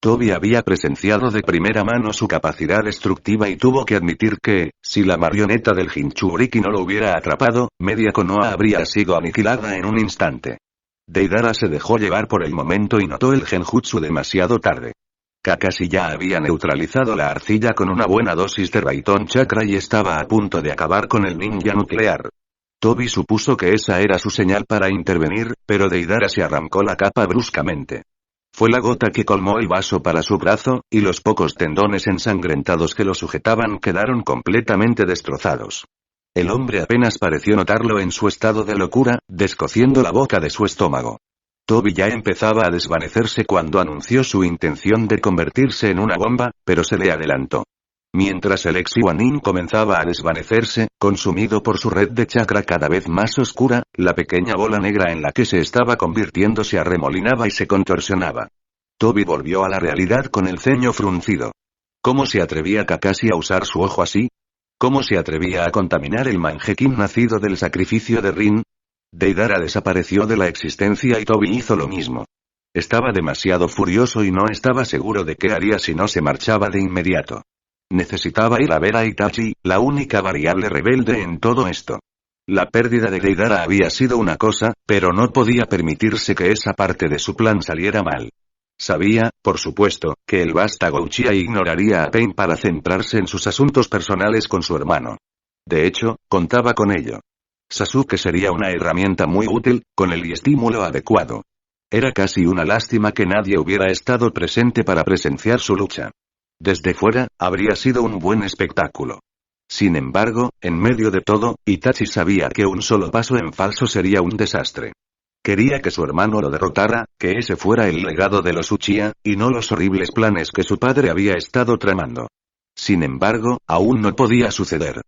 Tobi había presenciado de primera mano su capacidad destructiva y tuvo que admitir que, si la marioneta del Jinchuriki no lo hubiera atrapado, media Konoha habría sido aniquilada en un instante. Deidara se dejó llevar por el momento y notó el genjutsu demasiado tarde. Kakashi ya había neutralizado la arcilla con una buena dosis de Raitón Chakra y estaba a punto de acabar con el ninja nuclear. Tobi supuso que esa era su señal para intervenir, pero Deidara se arrancó la capa bruscamente. Fue la gota que colmó el vaso para su brazo, y los pocos tendones ensangrentados que lo sujetaban quedaron completamente destrozados. El hombre apenas pareció notarlo en su estado de locura, descosiendo la boca de su estómago. Tobi ya empezaba a desvanecerse cuando anunció su intención de convertirse en una bomba, pero se le adelantó. Mientras el ex Iwanin comenzaba a desvanecerse, consumido por su red de chakra cada vez más oscura, la pequeña bola negra en la que se estaba convirtiendo se arremolinaba y se contorsionaba. Tobi volvió a la realidad con el ceño fruncido. ¿Cómo se atrevía Kakashi a usar su ojo así? ¿Cómo se atrevía a contaminar el Mangekyou nacido del sacrificio de Rin? Deidara desapareció de la existencia y Tobi hizo lo mismo. Estaba demasiado furioso y no estaba seguro de qué haría si no se marchaba de inmediato. Necesitaba ir a ver a Itachi, la única variable rebelde en todo esto. La pérdida de Deidara había sido una cosa, pero no podía permitirse que esa parte de su plan saliera mal. Sabía, por supuesto, que el vástago Uchiha ignoraría a Pain para centrarse en sus asuntos personales con su hermano. De hecho, contaba con ello. Sasuke sería una herramienta muy útil, con el estímulo adecuado. Era casi una lástima que nadie hubiera estado presente para presenciar su lucha. Desde fuera, habría sido un buen espectáculo. Sin embargo, en medio de todo, Itachi sabía que un solo paso en falso sería un desastre. Quería que su hermano lo derrotara, que ese fuera el legado de los Uchiha, y no los horribles planes que su padre había estado tramando. Sin embargo, aún no podía suceder.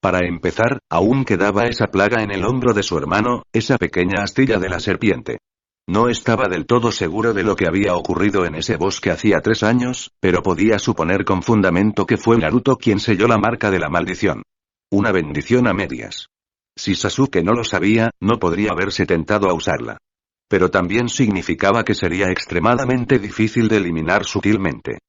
Para empezar, aún quedaba esa plaga en el hombro de su hermano, esa pequeña astilla de la serpiente. No estaba del todo seguro de lo que había ocurrido en ese bosque hacía 3 años, pero podía suponer con fundamento que fue Naruto quien selló la marca de la maldición. Una bendición a medias. Si Sasuke no lo sabía, no podría haberse tentado a usarla. Pero también significaba que sería extremadamente difícil de eliminar sutilmente.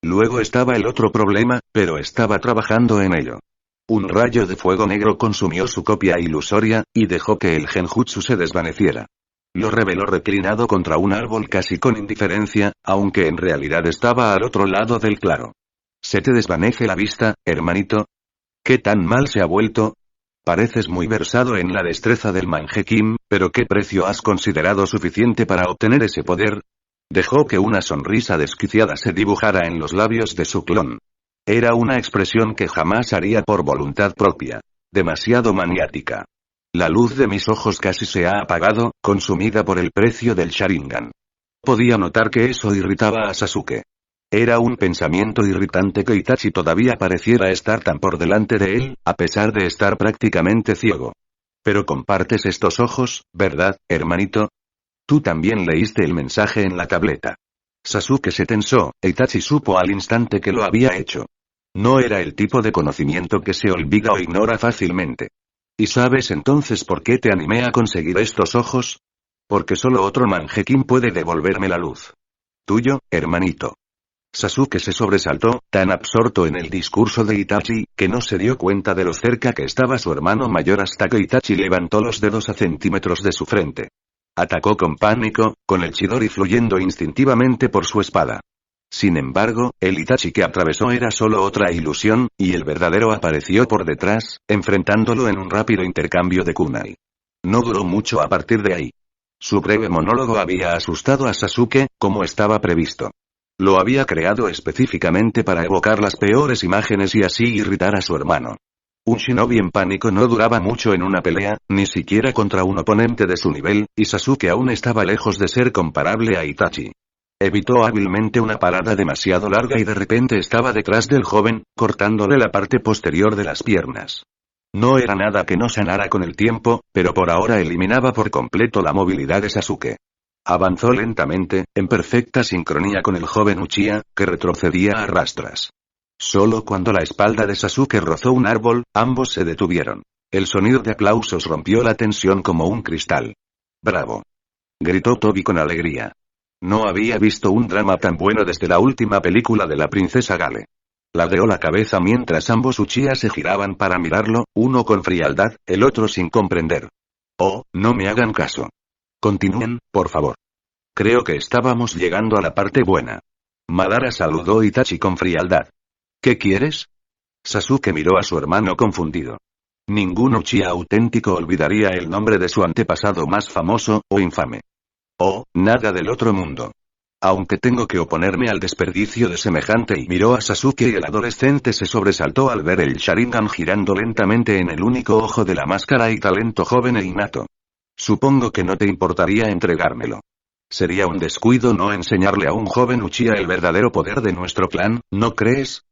Luego estaba el otro problema, pero estaba trabajando en ello. Un rayo de fuego negro consumió su copia ilusoria, y dejó que el genjutsu se desvaneciera. Lo reveló reclinado contra un árbol casi con indiferencia, aunque en realidad estaba al otro lado del claro. ¿Se te desvanece la vista, hermanito? ¿Qué tan mal se ha vuelto? Pareces muy versado en la destreza del Mangekyou, pero ¿qué precio has considerado suficiente para obtener ese poder? Dejó que una sonrisa desquiciada se dibujara en los labios de su clon. Era una expresión que jamás haría por voluntad propia. Demasiado maniática. La luz de mis ojos casi se ha apagado, consumida por el precio del Sharingan. Podía notar que eso irritaba a Sasuke. Era un pensamiento irritante que Itachi todavía pareciera estar tan por delante de él, a pesar de estar prácticamente ciego. Pero compartes estos ojos, ¿verdad, hermanito? Tú también leíste el mensaje en la tableta. Sasuke se tensó, e Itachi supo al instante que lo había hecho. No era el tipo de conocimiento que se olvida o ignora fácilmente. ¿Y sabes entonces por qué te animé a conseguir estos ojos? Porque solo otro Mangekyou puede devolverme la luz. Tuyo, hermanito. Sasuke se sobresaltó, tan absorto en el discurso de Itachi, que no se dio cuenta de lo cerca que estaba su hermano mayor hasta que Itachi levantó los dedos a centímetros de su frente. Atacó con pánico, con el Chidori fluyendo instintivamente por su espada. Sin embargo, el Itachi que atravesó era solo otra ilusión, y el verdadero apareció por detrás, enfrentándolo en un rápido intercambio de kunai. No duró mucho a partir de ahí. Su breve monólogo había asustado a Sasuke, como estaba previsto. Lo había creado específicamente para evocar las peores imágenes y así irritar a su hermano. Un shinobi en pánico no duraba mucho en una pelea, ni siquiera contra un oponente de su nivel, y Sasuke aún estaba lejos de ser comparable a Itachi. Evitó hábilmente una parada demasiado larga y de repente estaba detrás del joven, cortándole la parte posterior de las piernas. No era nada que no sanara con el tiempo, pero por ahora eliminaba por completo la movilidad de Sasuke. Avanzó lentamente, en perfecta sincronía con el joven Uchiha, que retrocedía a rastras. Solo cuando la espalda de Sasuke rozó un árbol, ambos se detuvieron. El sonido de aplausos rompió la tensión como un cristal. ¡Bravo!, gritó Tobi con alegría. No había visto un drama tan bueno desde la última película de la princesa Gale. Ladeó la cabeza mientras ambos Uchiha se giraban para mirarlo, uno con frialdad, el otro sin comprender. Oh, no me hagan caso. Continúen, por favor. Creo que estábamos llegando a la parte buena. Madara saludó a Itachi con frialdad. ¿Qué quieres? Sasuke miró a su hermano confundido. Ningún Uchiha auténtico olvidaría el nombre de su antepasado más famoso, o infame. Oh, nada del otro mundo. Aunque tengo que oponerme al desperdicio de semejante, y miró a Sasuke y el adolescente se sobresaltó al ver el Sharingan girando lentamente en el único ojo de la máscara y talento joven e innato. Supongo que no te importaría entregármelo. Sería un descuido no enseñarle a un joven Uchiha el verdadero poder de nuestro clan, ¿no crees?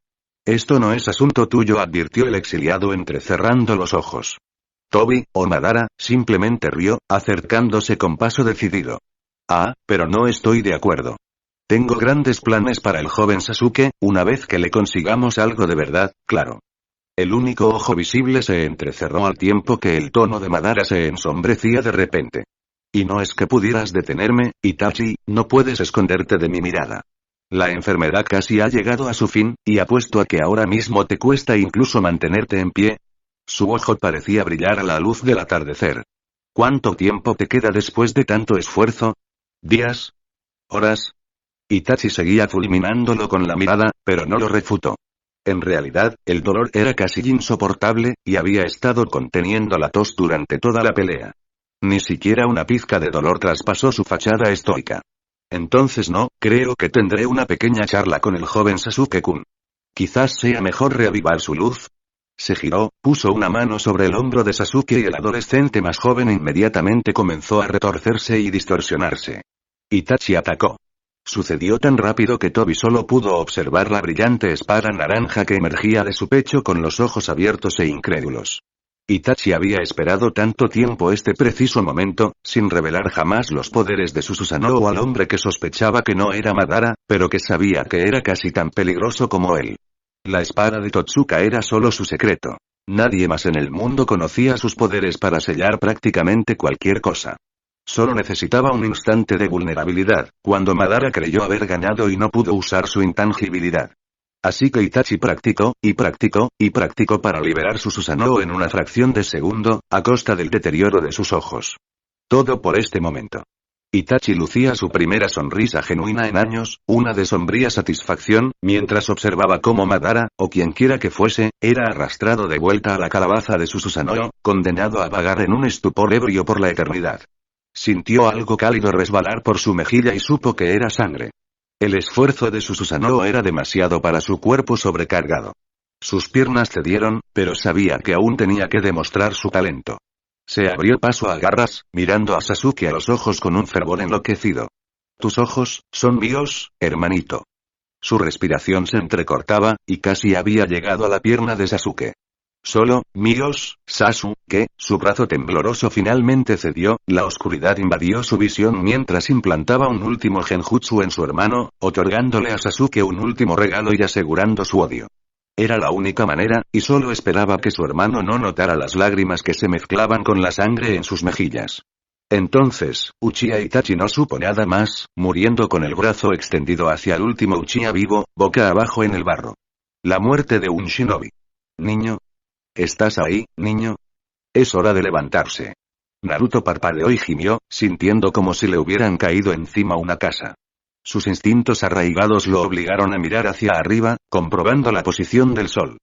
Esto no es asunto tuyo, advirtió el exiliado entrecerrando los ojos. Tobi, o Madara, simplemente rió, acercándose con paso decidido. Ah, pero no estoy de acuerdo. Tengo grandes planes para el joven Sasuke, una vez que le consigamos algo de verdad, claro. El único ojo visible se entrecerró al tiempo que el tono de Madara se ensombrecía de repente. Y no es que pudieras detenerme, Itachi, no puedes esconderte de mi mirada. La enfermedad casi ha llegado a su fin, y apuesto a que ahora mismo te cuesta incluso mantenerte en pie. Su ojo parecía brillar a la luz del atardecer. ¿Cuánto tiempo te queda después de tanto esfuerzo? ¿Días? ¿Horas? Itachi seguía fulminándolo con la mirada, pero no lo refutó. En realidad, el dolor era casi insoportable, y había estado conteniendo la tos durante toda la pelea. Ni siquiera una pizca de dolor traspasó su fachada estoica. Entonces no, creo que tendré una pequeña charla con el joven Sasuke-kun. Quizás sea mejor reavivar su luz. Se giró, puso una mano sobre el hombro de Sasuke y el adolescente más joven inmediatamente comenzó a retorcerse y distorsionarse. Itachi atacó. Sucedió tan rápido que Tobi solo pudo observar la brillante espada naranja que emergía de su pecho con los ojos abiertos e incrédulos. Itachi había esperado tanto tiempo este preciso momento, sin revelar jamás los poderes de su Susanoo al hombre que sospechaba que no era Madara, pero que sabía que era casi tan peligroso como él. La espada de Totsuka era solo su secreto. Nadie más en el mundo conocía sus poderes para sellar prácticamente cualquier cosa. Solo necesitaba un instante de vulnerabilidad, cuando Madara creyó haber ganado y no pudo usar su intangibilidad. Así que Itachi practicó, y practicó, y practicó para liberar su Susanoo en una fracción de segundo, a costa del deterioro de sus ojos. Todo por este momento. Itachi lucía su primera sonrisa genuina en años, una de sombría satisfacción, mientras observaba cómo Madara, o quienquiera que fuese, era arrastrado de vuelta a la calabaza de su Susanoo, condenado a vagar en un estupor ebrio por la eternidad. Sintió algo cálido resbalar por su mejilla y supo que era sangre. El esfuerzo de su Susanoo era demasiado para su cuerpo sobrecargado. Sus piernas cedieron, pero sabía que aún tenía que demostrar su talento. Se abrió paso a garras, mirando a Sasuke a los ojos con un fervor enloquecido. Tus ojos, son míos, hermanito. Su respiración se entrecortaba, y casi había llegado a la pierna de Sasuke. Solo, míos, Sasuke, su brazo tembloroso finalmente cedió, la oscuridad invadió su visión mientras implantaba un último genjutsu en su hermano, otorgándole a Sasuke un último regalo y asegurando su odio. Era la única manera, y solo esperaba que su hermano no notara las lágrimas que se mezclaban con la sangre en sus mejillas. Entonces, Uchiha Itachi no supo nada más, muriendo con el brazo extendido hacia el último Uchiha vivo, boca abajo en el barro. La muerte de un shinobi. Niño. ¿Estás ahí, niño? Es hora de levantarse. Naruto parpadeó y gimió, sintiendo como si le hubieran caído encima una casa. Sus instintos arraigados lo obligaron a mirar hacia arriba, comprobando la posición del sol.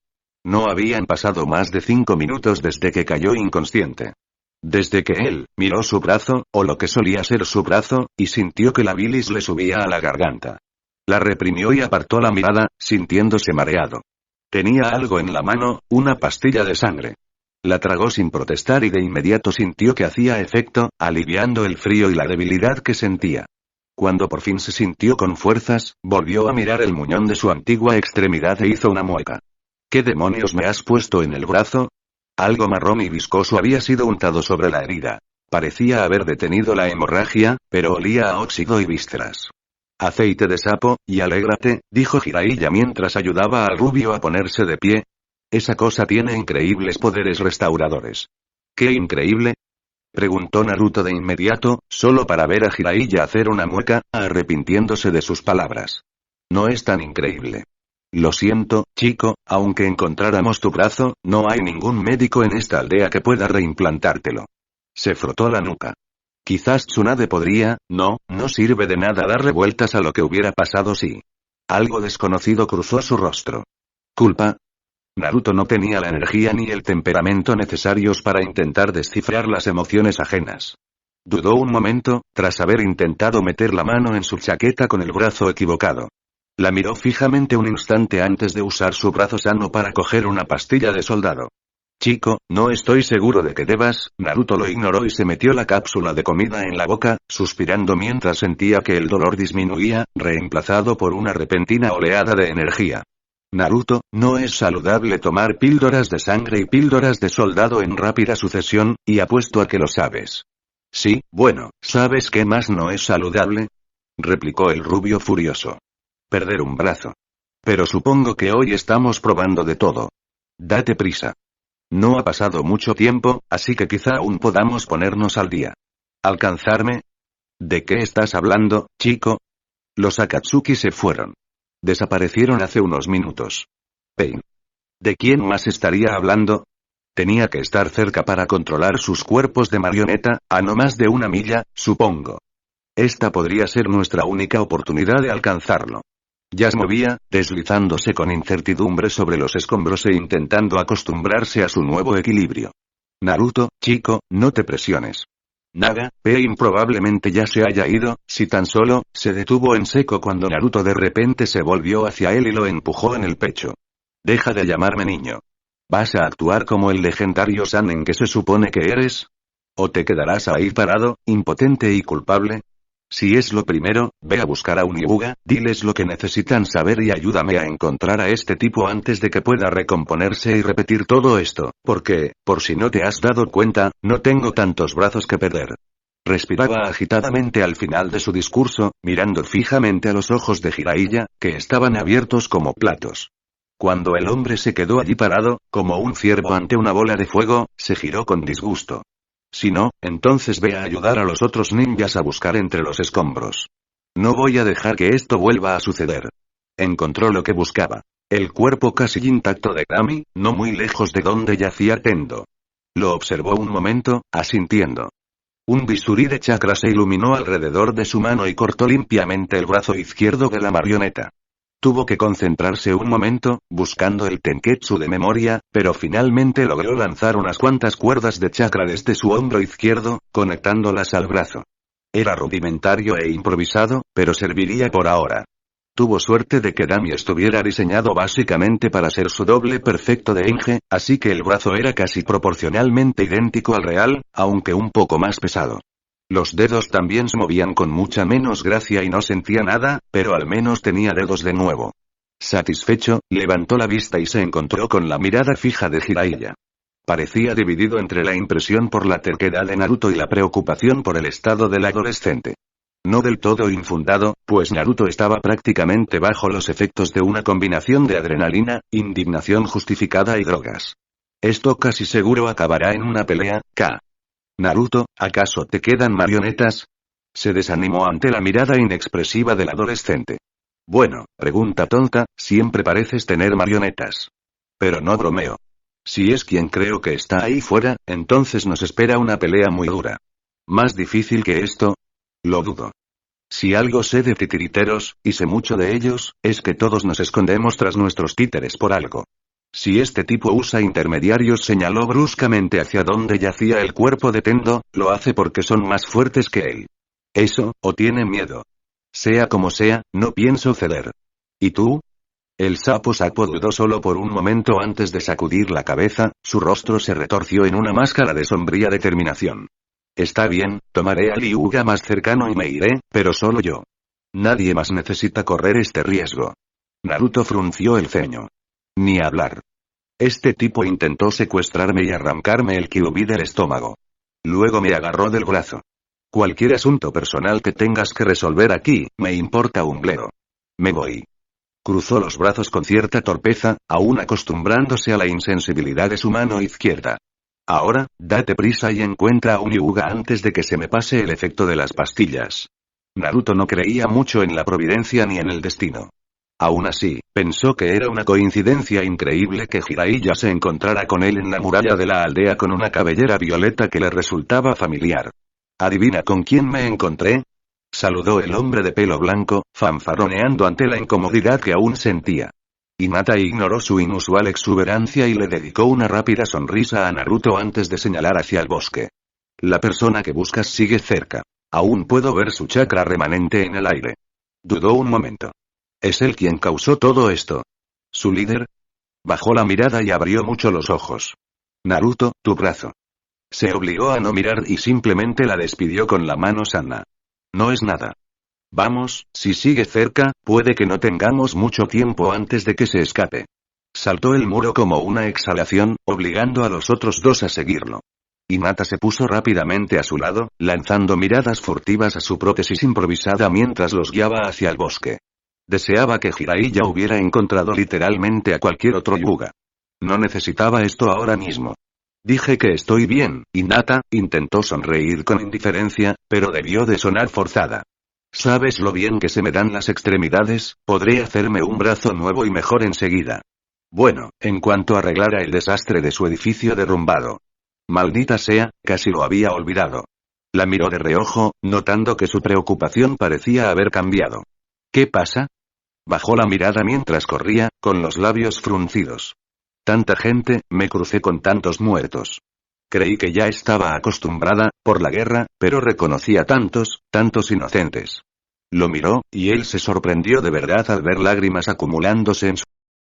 No habían pasado más de 5 minutos desde que cayó inconsciente. Desde que él miró su brazo, o lo que solía ser su brazo, y sintió que la bilis le subía a la garganta. La reprimió y apartó la mirada, sintiéndose mareado. Tenía algo en la mano, una pastilla de sangre. La tragó sin protestar y de inmediato sintió que hacía efecto, aliviando el frío y la debilidad que sentía. Cuando por fin se sintió con fuerzas, volvió a mirar el muñón de su antigua extremidad e hizo una mueca. ¿Qué demonios me has puesto en el brazo? Algo marrón y viscoso había sido untado sobre la herida. Parecía haber detenido la hemorragia, pero olía a óxido y vísceras. Aceite de sapo, y alégrate, dijo Jiraiya mientras ayudaba al rubio a ponerse de pie. Esa cosa tiene increíbles poderes restauradores. ¿Qué increíble? Preguntó Naruto de inmediato, solo para ver a Jiraiya hacer una mueca, arrepintiéndose de sus palabras. No es tan increíble. Lo siento, chico, aunque encontráramos tu brazo, no hay ningún médico en esta aldea que pueda reimplantártelo. Se frotó la nuca. Quizás Tsunade podría, no sirve de nada darle vueltas a lo que hubiera pasado si. Algo desconocido cruzó su rostro. ¿Culpa? Naruto no tenía la energía ni el temperamento necesarios para intentar descifrar las emociones ajenas. Dudó un momento, tras haber intentado meter la mano en su chaqueta con el brazo equivocado. La miró fijamente un instante antes de usar su brazo sano para coger una pastilla de soldado. Chico, no estoy seguro de que debas. Naruto lo ignoró y se metió la cápsula de comida en la boca, suspirando mientras sentía que el dolor disminuía, reemplazado por una repentina oleada de energía. Naruto, no es saludable tomar píldoras de sangre y píldoras de soldado en rápida sucesión, y apuesto a que lo sabes. Sí, bueno, ¿sabes qué más no es saludable? Replicó el rubio furioso. Perder un brazo. Pero supongo que hoy estamos probando de todo. Date prisa. No ha pasado mucho tiempo, así que quizá aún podamos ponernos al día. ¿Alcanzarme? ¿De qué estás hablando, chico? Los Akatsuki se fueron. Desaparecieron hace unos minutos. Pain. ¿De quién más estaría hablando? Tenía que estar cerca para controlar sus cuerpos de marioneta, a no más de 1 milla, supongo. Esta podría ser nuestra única oportunidad de alcanzarlo. Ya se movía, deslizándose con incertidumbre sobre los escombros e intentando acostumbrarse a su nuevo equilibrio. Naruto, chico, no te presiones. Naga, Pain probablemente ya se haya ido, si tan solo, se detuvo en seco cuando Naruto de repente se volvió hacia él y lo empujó en el pecho. Deja de llamarme niño. ¿Vas a actuar como el legendario Sannin que se supone que eres? ¿O te quedarás ahí parado, impotente y culpable? Si es lo primero, ve a buscar a Unibuga, diles lo que necesitan saber y ayúdame a encontrar a este tipo antes de que pueda recomponerse y repetir todo esto, porque, por si no te has dado cuenta, no tengo tantos brazos que perder. Respiraba agitadamente al final de su discurso, mirando fijamente a los ojos de Jiraiya, que estaban abiertos como platos. Cuando el hombre se quedó allí parado, como un ciervo ante una bola de fuego, se giró con disgusto. Si no, entonces ve a ayudar a los otros ninjas a buscar entre los escombros. No voy a dejar que esto vuelva a suceder. Encontró lo que buscaba. El cuerpo casi intacto de Kami, no muy lejos de donde yacía Tendo. Lo observó un momento, asintiendo. Un bisturí de chakra se iluminó alrededor de su mano y cortó limpiamente el brazo izquierdo de la marioneta. Tuvo que concentrarse un momento, buscando el tenketsu de memoria, pero finalmente logró lanzar unas cuantas cuerdas de chakra desde su hombro izquierdo, conectándolas al brazo. Era rudimentario e improvisado, pero serviría por ahora. Tuvo suerte de que Dami estuviera diseñado básicamente para ser su doble perfecto de Enge, así que el brazo era casi proporcionalmente idéntico al real, aunque un poco más pesado. Los dedos también se movían con mucha menos gracia y no sentía nada, pero al menos tenía dedos de nuevo. Satisfecho, levantó la vista y se encontró con la mirada fija de Jiraiya. Parecía dividido entre la impresión por la terquedad de Naruto y la preocupación por el estado del adolescente. No del todo infundado, pues Naruto estaba prácticamente bajo los efectos de una combinación de adrenalina, indignación justificada y drogas. Esto casi seguro acabará en una pelea, K. Naruto, ¿acaso te quedan marionetas? Se desanimó ante la mirada inexpresiva del adolescente. Bueno, pregunta tonta, siempre pareces tener marionetas. Pero no bromeo. Si es quien creo que está ahí fuera, entonces nos espera una pelea muy dura. ¿Más difícil que esto? Lo dudo. Si algo sé de titiriteros, y sé mucho de ellos, es que todos nos escondemos tras nuestros títeres por algo. Si este tipo usa intermediarios, señaló bruscamente hacia donde yacía el cuerpo de Tendo, lo hace porque son más fuertes que él. Eso, o tiene miedo. Sea como sea, no pienso ceder. ¿Y tú? El sapo dudó solo por un momento antes de sacudir la cabeza, su rostro se retorció en una máscara de sombría determinación. Está bien, tomaré al Hyuga más cercano y me iré, pero solo yo. Nadie más necesita correr este riesgo. Naruto frunció el ceño. Ni hablar. Este tipo intentó secuestrarme y arrancarme el kyuubi del estómago. Luego me agarró del brazo. Cualquier asunto personal que tengas que resolver aquí, me importa un bledo. Me voy. Cruzó los brazos con cierta torpeza, aún acostumbrándose a la insensibilidad de su mano izquierda. Ahora, date prisa y encuentra a un Hyuga antes de que se me pase el efecto de las pastillas. Naruto no creía mucho en la providencia ni en el destino. Aún así, pensó que era una coincidencia increíble que Jiraiya se encontrara con él en la muralla de la aldea con una cabellera violeta que le resultaba familiar. ¿Adivina con quién me encontré? Saludó el hombre de pelo blanco, fanfarroneando ante la incomodidad que aún sentía. Hinata ignoró su inusual exuberancia y le dedicó una rápida sonrisa a Naruto antes de señalar hacia el bosque. La persona que buscas sigue cerca. Aún puedo ver su chakra remanente en el aire. Dudó un momento. ¿Es él quien causó todo esto? ¿Su líder? Bajó la mirada y abrió mucho los ojos. Naruto, tu brazo. Se obligó a no mirar y simplemente la despidió con la mano sana. No es nada. Vamos, si sigue cerca, puede que no tengamos mucho tiempo antes de que se escape. Saltó el muro como una exhalación, obligando a los otros dos a seguirlo. Hinata se puso rápidamente a su lado, lanzando miradas furtivas a su prótesis improvisada mientras los guiaba hacia el bosque. Deseaba que Jiraiya hubiera encontrado literalmente a cualquier otro Hyuga. No necesitaba esto ahora mismo. Dije que estoy bien, Hinata, intentó sonreír con indiferencia, pero debió de sonar forzada. ¿Sabes lo bien que se me dan las extremidades? Podré hacerme un brazo nuevo y mejor enseguida. Bueno, en cuanto arreglara el desastre de su edificio derrumbado. Maldita sea, casi lo había olvidado. La miró de reojo, notando que su preocupación parecía haber cambiado. ¿Qué pasa? Bajó la mirada mientras corría, con los labios fruncidos. Tanta gente, me crucé con tantos muertos. Creí que ya estaba acostumbrada, por la guerra, pero reconocía tantos inocentes. Lo miró, y él se sorprendió de verdad al ver lágrimas acumulándose en